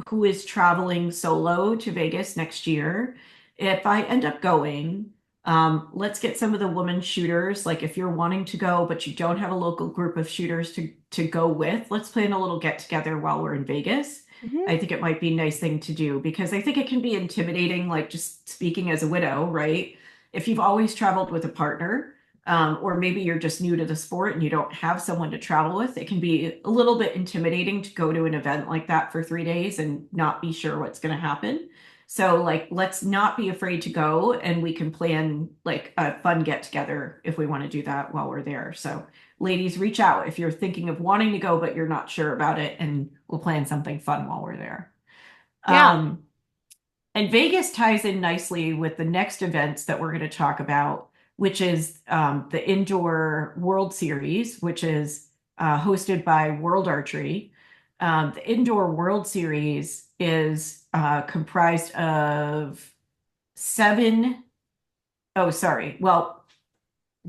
who is traveling solo to Vegas next year, if I end up going, let's get some of the women shooters. Like if you're wanting to go, but you don't have a local group of shooters to go with, let's plan a little get together while we're in Vegas. Mhm. I think it might be a nice thing to do because I think it can be intimidating, like just speaking as a widow, right? If you've always traveled with a partner or maybe you're just new to the sport and you don't have someone to travel with, it can be a little bit intimidating to go to an event like that for 3 days and not be sure what's going to happen. So, like, let's not be afraid to go, and we can plan like a fun get together if we want to do that while we're there. So, ladies, reach out if you're thinking of wanting to go, but you're not sure about it, and we'll plan something fun while we're there. Yeah. Um, and Vegas ties in nicely with the next events that we're going to talk about, which is the Indoor World Series, which is hosted by World Archery. The Indoor World Series is comprised of seven, oh, sorry, well,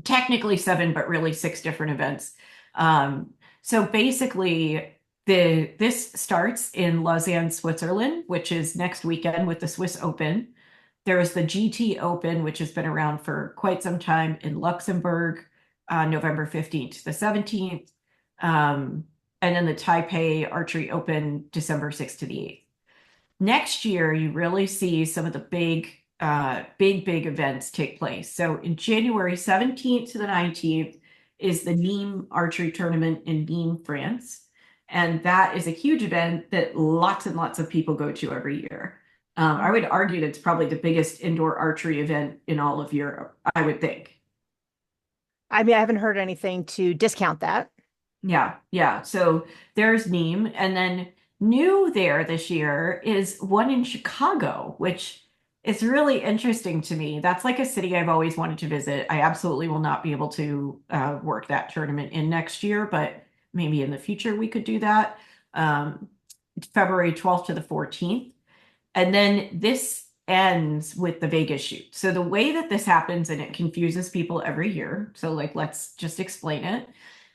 technically seven, but really six different events. So basically, this starts in Lausanne, Switzerland, which is next weekend with the Swiss Open. There's the GT Open, which has been around for quite some time in Luxembourg, November 15th to the 17th. And then the Taipei Archery Open, December 6th to the 8th. Next year, you really see some of the big events take place. So in January 17th to the 19th is the Nîmes Archery Tournament in Nîmes, France. And that is a huge event that lots and lots of people go to every year. I would argue that it's probably the biggest indoor archery event in all of Europe, I would think. I mean, I haven't heard anything to discount that. Yeah, yeah. So there's Nîmes, and then new there this year is one in Chicago, which is really interesting to me. That's like a city I've always wanted to visit. I absolutely will not be able to work that tournament in next year, but maybe in the future we could do that. Um, February 12th to the 14th. And then this ends with the Vegas shoot. So the way that this happens, and it confuses people every year, so like let's just explain it,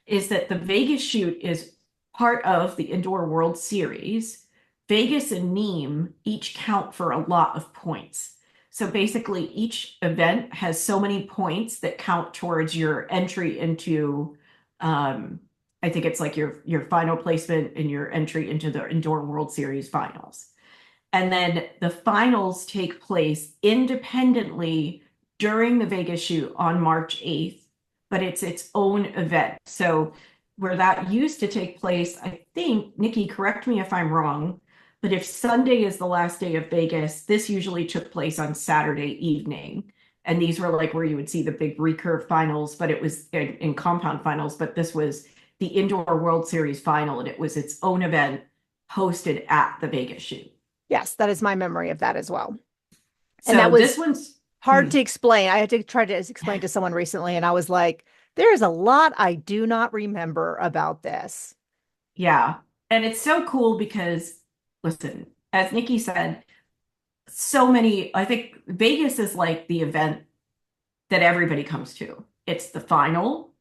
is that the Vegas shoot is part of the Indoor World Series. Vegas and Nîmes each count for a lot of points. So basically, each event has so many points that count towards your entry into, um, I think it's like your final placement and your entry into the Indoor World Series finals. And then the finals take place independently during the Vegas shoot on March 8th, but it's its own event. So where that used to take place, I think, Nikki, correct me if I'm wrong, but if Sunday is the last day of Vegas, this usually took place on Saturday evening. And these were like where you would see the big recurve finals, but it was in compound finals, but this was the Indoor World Series final, and it was its own event hosted at the Vegas shoot. Yes, that is my memory of that as well. And that So this was one's, hard to explain. I had to try to explain to someone recently, and I was like, there is a lot I do not remember about this. yeah. And it's so cool because, listen, as Nikki said, so many, I think Vegas is like the event that everybody comes to. It's the final.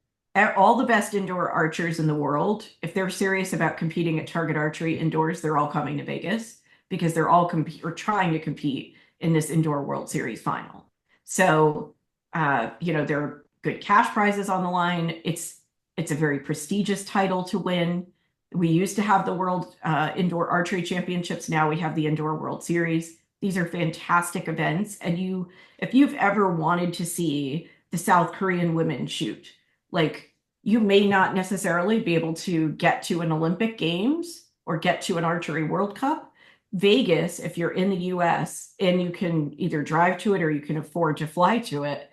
All the best indoor archers in the world, if they're serious about competing at target archery indoors, they're all coming to Vegas because they're all compete or trying to compete in this indoor World Series final. So, there are good cash prizes on the line. It's a very prestigious title to win. We used to have the World Indoor Archery Championships. Now we have the Indoor World Series. These are fantastic events, and if you've ever wanted to see the South Korean women shoot, like you may not necessarily be able to get to an Olympic Games or get to an archery World Cup. Vegas, if you're in the US and you can either drive to it or you can afford to fly to it,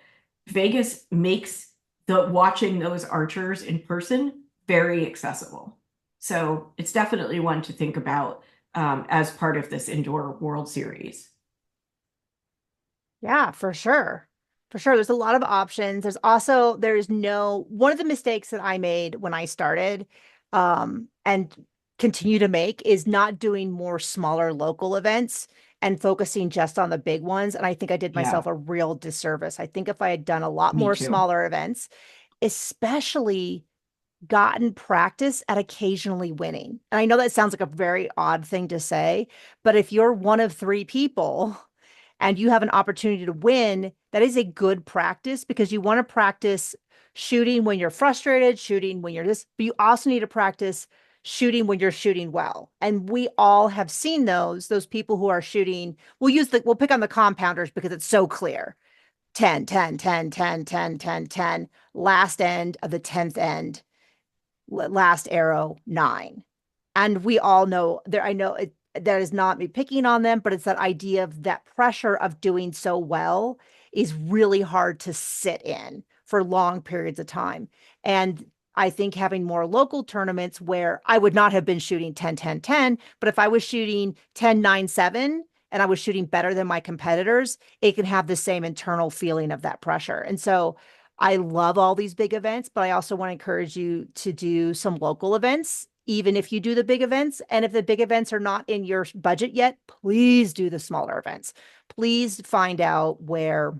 Vegas makes the watching those archers in person very accessible. So it's definitely one to think about as part of this Indoor World Series. Yeah, for sure. For sure. There's a lot of options. There's no, one of the mistakes that I made when I started, and continue to make is not doing more smaller local events and focusing just on the big ones. And I think I did myself Yeah, a real disservice. I think if I had done a lot me more too. smaller events, especially gotten practice at occasionally winning. And I know that sounds like a very odd thing to say, but if you're one of three people and you have an opportunity to win, that is a good practice because you want to practice shooting when you're frustrated, shooting when you're this, but you also need to practice shooting when you're shooting well. And we all have seen those people who are shooting. We'll pick on the compounders because it's so clear. 10, 10, 10, 10, 10, 10, 10. Last end of the 10th end, last arrow 9. And we all know there, I know that is not me picking on them, but it's that idea of that pressure of doing so well is really hard to sit in for long periods of time. And I think having more local tournaments where I would not have been shooting 10, 10, 10, but if I was shooting 10, 9, 7, and I was shooting better than my competitors, it can have the same internal feeling of that pressure. And so I love all these big events, but I also want to encourage you to do some local events, even if you do the big events. And if the big events are not in your budget yet, please do the smaller events. Please find out where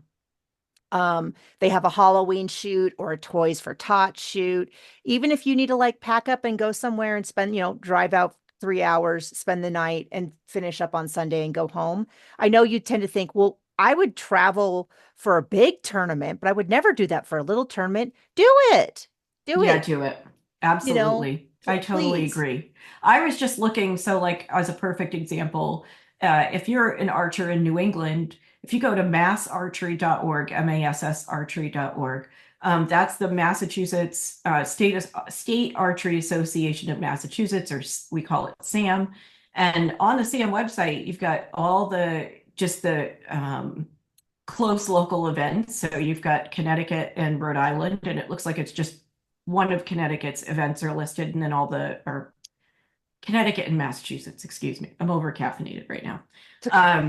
they have a Halloween shoot or a Toys for Tots shoot. Even if you need to like pack up and go somewhere and spend, drive out 3 hours, spend the night and finish up on Sunday and go home. I know you tend to think, well, I would travel for a big tournament, but I would never do that for a little tournament. Do it. Do Yeah, it. do it. Absolutely. I totally Please. agree. I was just looking, so like as a perfect example, if you're an archer in New England, if you go to massarchery.org, massarchery.org, that's the Massachusetts State Archery Association of Massachusetts, or we call it SAM. And on the SAM website, you've got all the just the close local events. So you've got Connecticut and Rhode Island, and it looks like it's just one of Connecticut's events are listed, and then or Connecticut and Massachusetts, excuse me. I'm over caffeinated right now. It's okay. Um,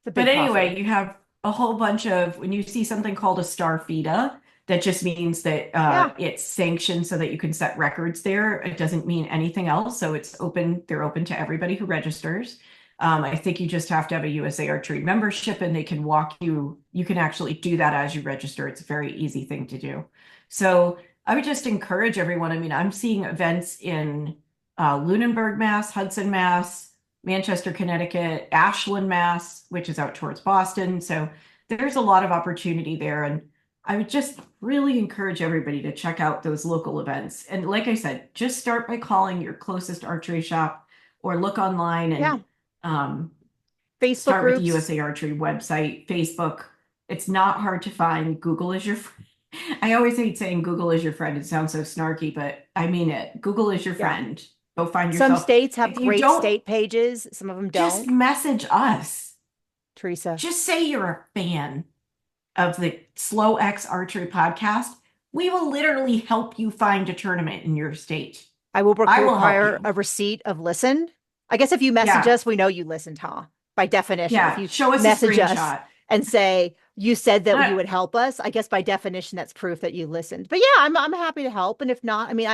It's a but big anyway, coffee. you have a whole bunch of, when you see something called a Starfida, that just means that Yeah. it's sanctioned so that you can set records there. It doesn't mean anything else. So it's open, they're open to everybody who registers. I think you just have to have a USA Archery membership and they can walk you, you can actually do that as you register. It's a very easy thing to do. So I would just encourage everyone. I mean, I'm seeing events in Lunenburg, Mass, Hudson, Mass, Manchester, Connecticut, Ashland, Mass, which is out towards Boston. So there's a lot of opportunity there. And I would just really encourage everybody to check out those local events. And like I said, just start by calling your closest archery shop or look online and Yeah. um, Facebook start with the groups. USA Archery website, Facebook. It's not hard to find. Google is your friend. I always hate saying Google is your friend. It sounds so snarky, but I mean it. Google is your Yeah. friend. Go find Some yourself. states have If you great don't, state pages, some of them just don't. message us. Teresa, Just say you're a fan of the Slow X Archery podcast. We will literally help you find a tournament in your state. I will I will help require you. a receipt of listen. I guess if you message Yeah. us, we know you listened, huh? By definition, if Yeah. you Show us a message us screenshot. and say you said that Uh, you would help us, I guess by definition that's proof that you listened. But yeah, I'm happy to help. And if not, I mean,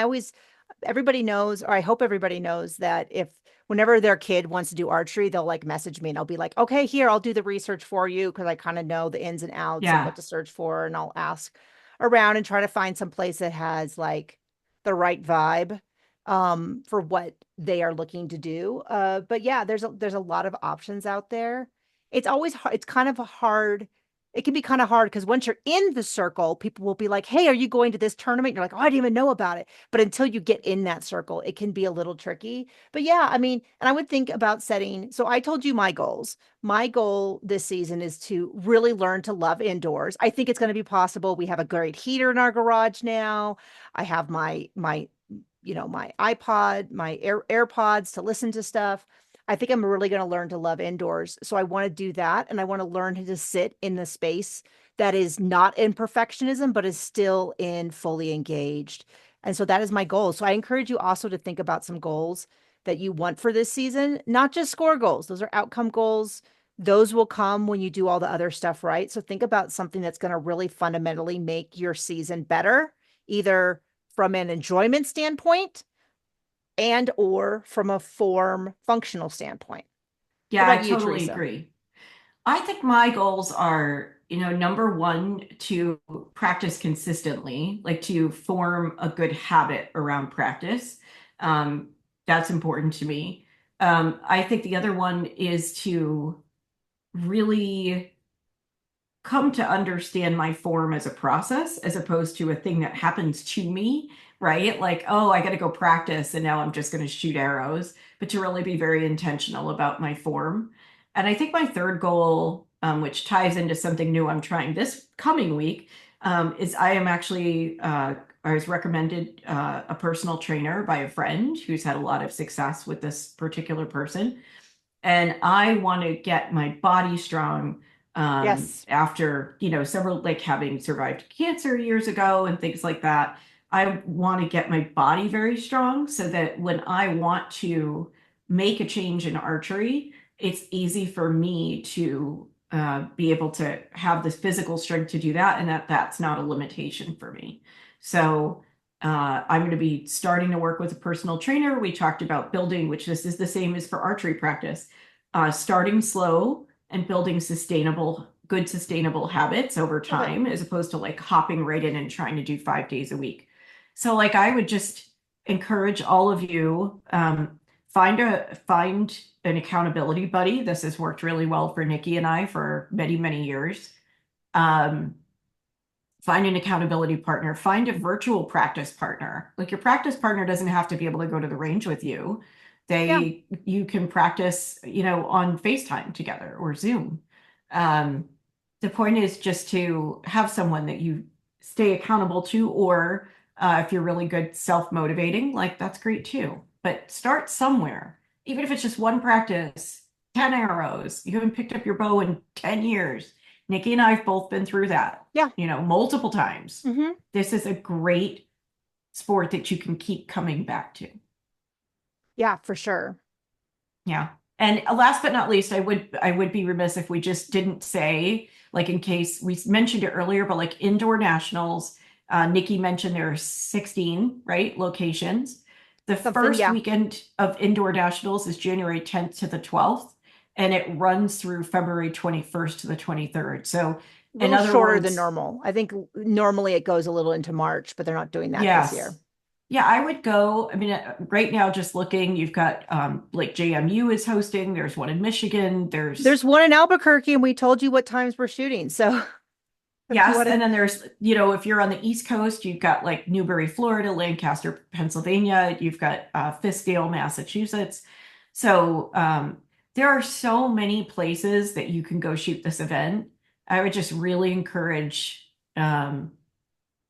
everybody knows, or I hope everybody knows that if whenever their kid wants to do archery, they'll like message me and I'll be like, okay, here, I'll do the research for you because I kind of know the ins and outs of yeah. what to search for, and I'll ask around and try to find some place that has like the right vibe for what they are looking to do. But yeah, there's a lot of options out there. It's always hard. It's kind of a hard. It can be kind of hard because once you're in the circle, people will be like, "Hey, are you going to this tournament?" You're like, "Oh, I didn't even know about it." But until you get in that circle, it can be a little tricky. But yeah, I mean, and I would think about setting. So I told you my goals. My goal this season is to really learn to love indoors. I think it's going to be possible. We have a great heater in our garage now. I have my iPod, my AirPods to listen to stuff. I think I'm really going to learn to love indoors. So I want to do that. And I want to learn to just sit in the space that is not in perfectionism, but is still in fully engaged. And so that is my goal. So I encourage you also to think about some goals that you want for this season, not just score goals. Those are outcome goals. Those will come when you do all the other stuff right. So think about something that's going to really fundamentally make your season better, either from an enjoyment standpoint and or from a form functional standpoint. What Yeah, I about you, totally Teresa? agree. I think my goals are number one, to practice consistently, like to form a good habit around practice. Um, that's important to me. I think the other one is to really come to understand my form as a process as opposed to a thing that happens to me, right? Like, oh, I got to go practice and now I'm just going to shoot arrows, but to really be very intentional about my form. And I think my third goal, which ties into something new I'm trying this coming week, is I am actually, I was recommended a personal trainer by a friend who's had a lot of success with this particular person. And I want to get my body strong Yes. after, several, like having survived cancer years ago and things like that. I want to get my body very strong so that when I want to make a change in archery, it's easy for me to be able to have this physical strength to do that, and that's not a limitation for me. So I'm going to be starting to work with a personal trainer. We talked about building, which this is the same as for archery practice, starting slow and building good sustainable habits over Love it. time, as opposed to like hopping right in and trying to do 5 days a week. So like I would just encourage all of you, find an accountability buddy. This has worked really well for Nikki and I for many, many years. Um, Find an accountability partner, find a virtual practice partner. Like your practice partner doesn't have to be able to go to the range with you. Yeah. You can practice, on FaceTime together or Zoom. Um, the point is just to have someone that you stay accountable to, or if you're really good self-motivating, like that's great too. But start somewhere, even if it's just one practice, 10 arrows. You haven't picked up your bow in 10 years. Nikki and I have both been through that, Yeah. multiple times. Hmm. This is a great sport that you can keep coming back to. Yeah, for sure. Yeah. And last but not least, I would be remiss if we just didn't say, like in case we mentioned it earlier, but like indoor nationals, Nikki mentioned there are 16, right, locations. The Something, first yeah. weekend of indoor nationals is January 10th to the 12th, and it runs through February 21st to the 23rd. So A in little other shorter than words, normal. I think normally it goes a little into March, but they're not doing that this year. yes. Yeah, I would go. I mean, right now, just looking, you've got like JMU is hosting. There's one in Michigan. There's There's one in Albuquerque, and we told you what times we're shooting. So if you yes, want to, and then there's if you're on the East Coast, you've got like Newbury, Florida, Lancaster, Pennsylvania. You've got Fiskdale, Massachusetts. So there are so many places that you can go shoot this event. I would just really encourage um,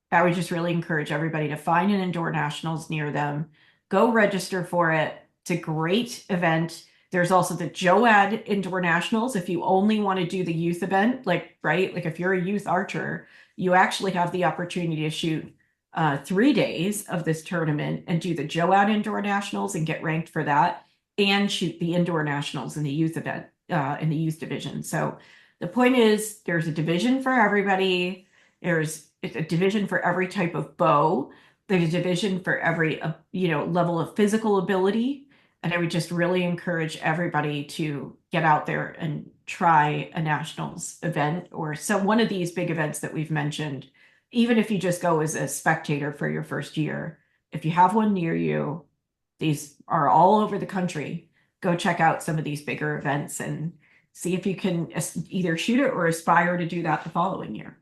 I would just really encourage everybody to find an indoor nationals near them. Go register for it. It's a great event. There's also the JOAD Indoor Nationals. If you only want to do the youth event, like, right, like if you're a youth archer, you actually have the opportunity to shoot 3 days of this tournament and do the JOAD Indoor Nationals and get ranked for that, and shoot the indoor nationals in the youth event, in the youth division. So the point is, there's a division for everybody. There's a division for every type of bow. There's a division for every, level of physical ability. And I would just really encourage everybody to get out there and try a nationals event or one of these big events that we've mentioned. Even if you just go as a spectator for your first year, if you have one near you, these are all over the country. Go check out some of these bigger events and see if you can either shoot it or aspire to do that the following year.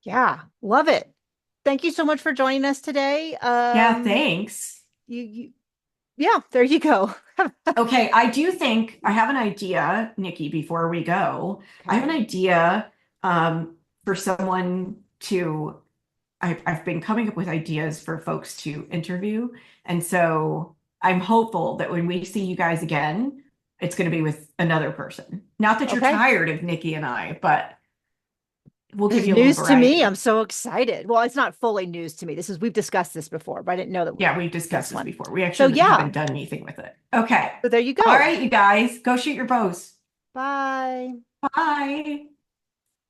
yeah, love it. Thank you so much for joining us today. Yeah, thanks. You yeah, there you go. Okay, I do think I have an idea, Nikki, before we go. I have an Okay. idea for someone to, I've been coming up with ideas for folks to interview. And so I'm hopeful that when we see you guys again, it's going to be with another person. Not that you're Okay. tired of Nikki and I, but we'll This give is you a little news to me. I'm variety. so excited. Well, it's not fully news to me. We've discussed this before, but I didn't know that Yeah, we've this discussed this one. before. We So actually yeah, haven't done anything with it. Okay. so there you All go. right, you guys, go shoot your bows. Bye. Bye.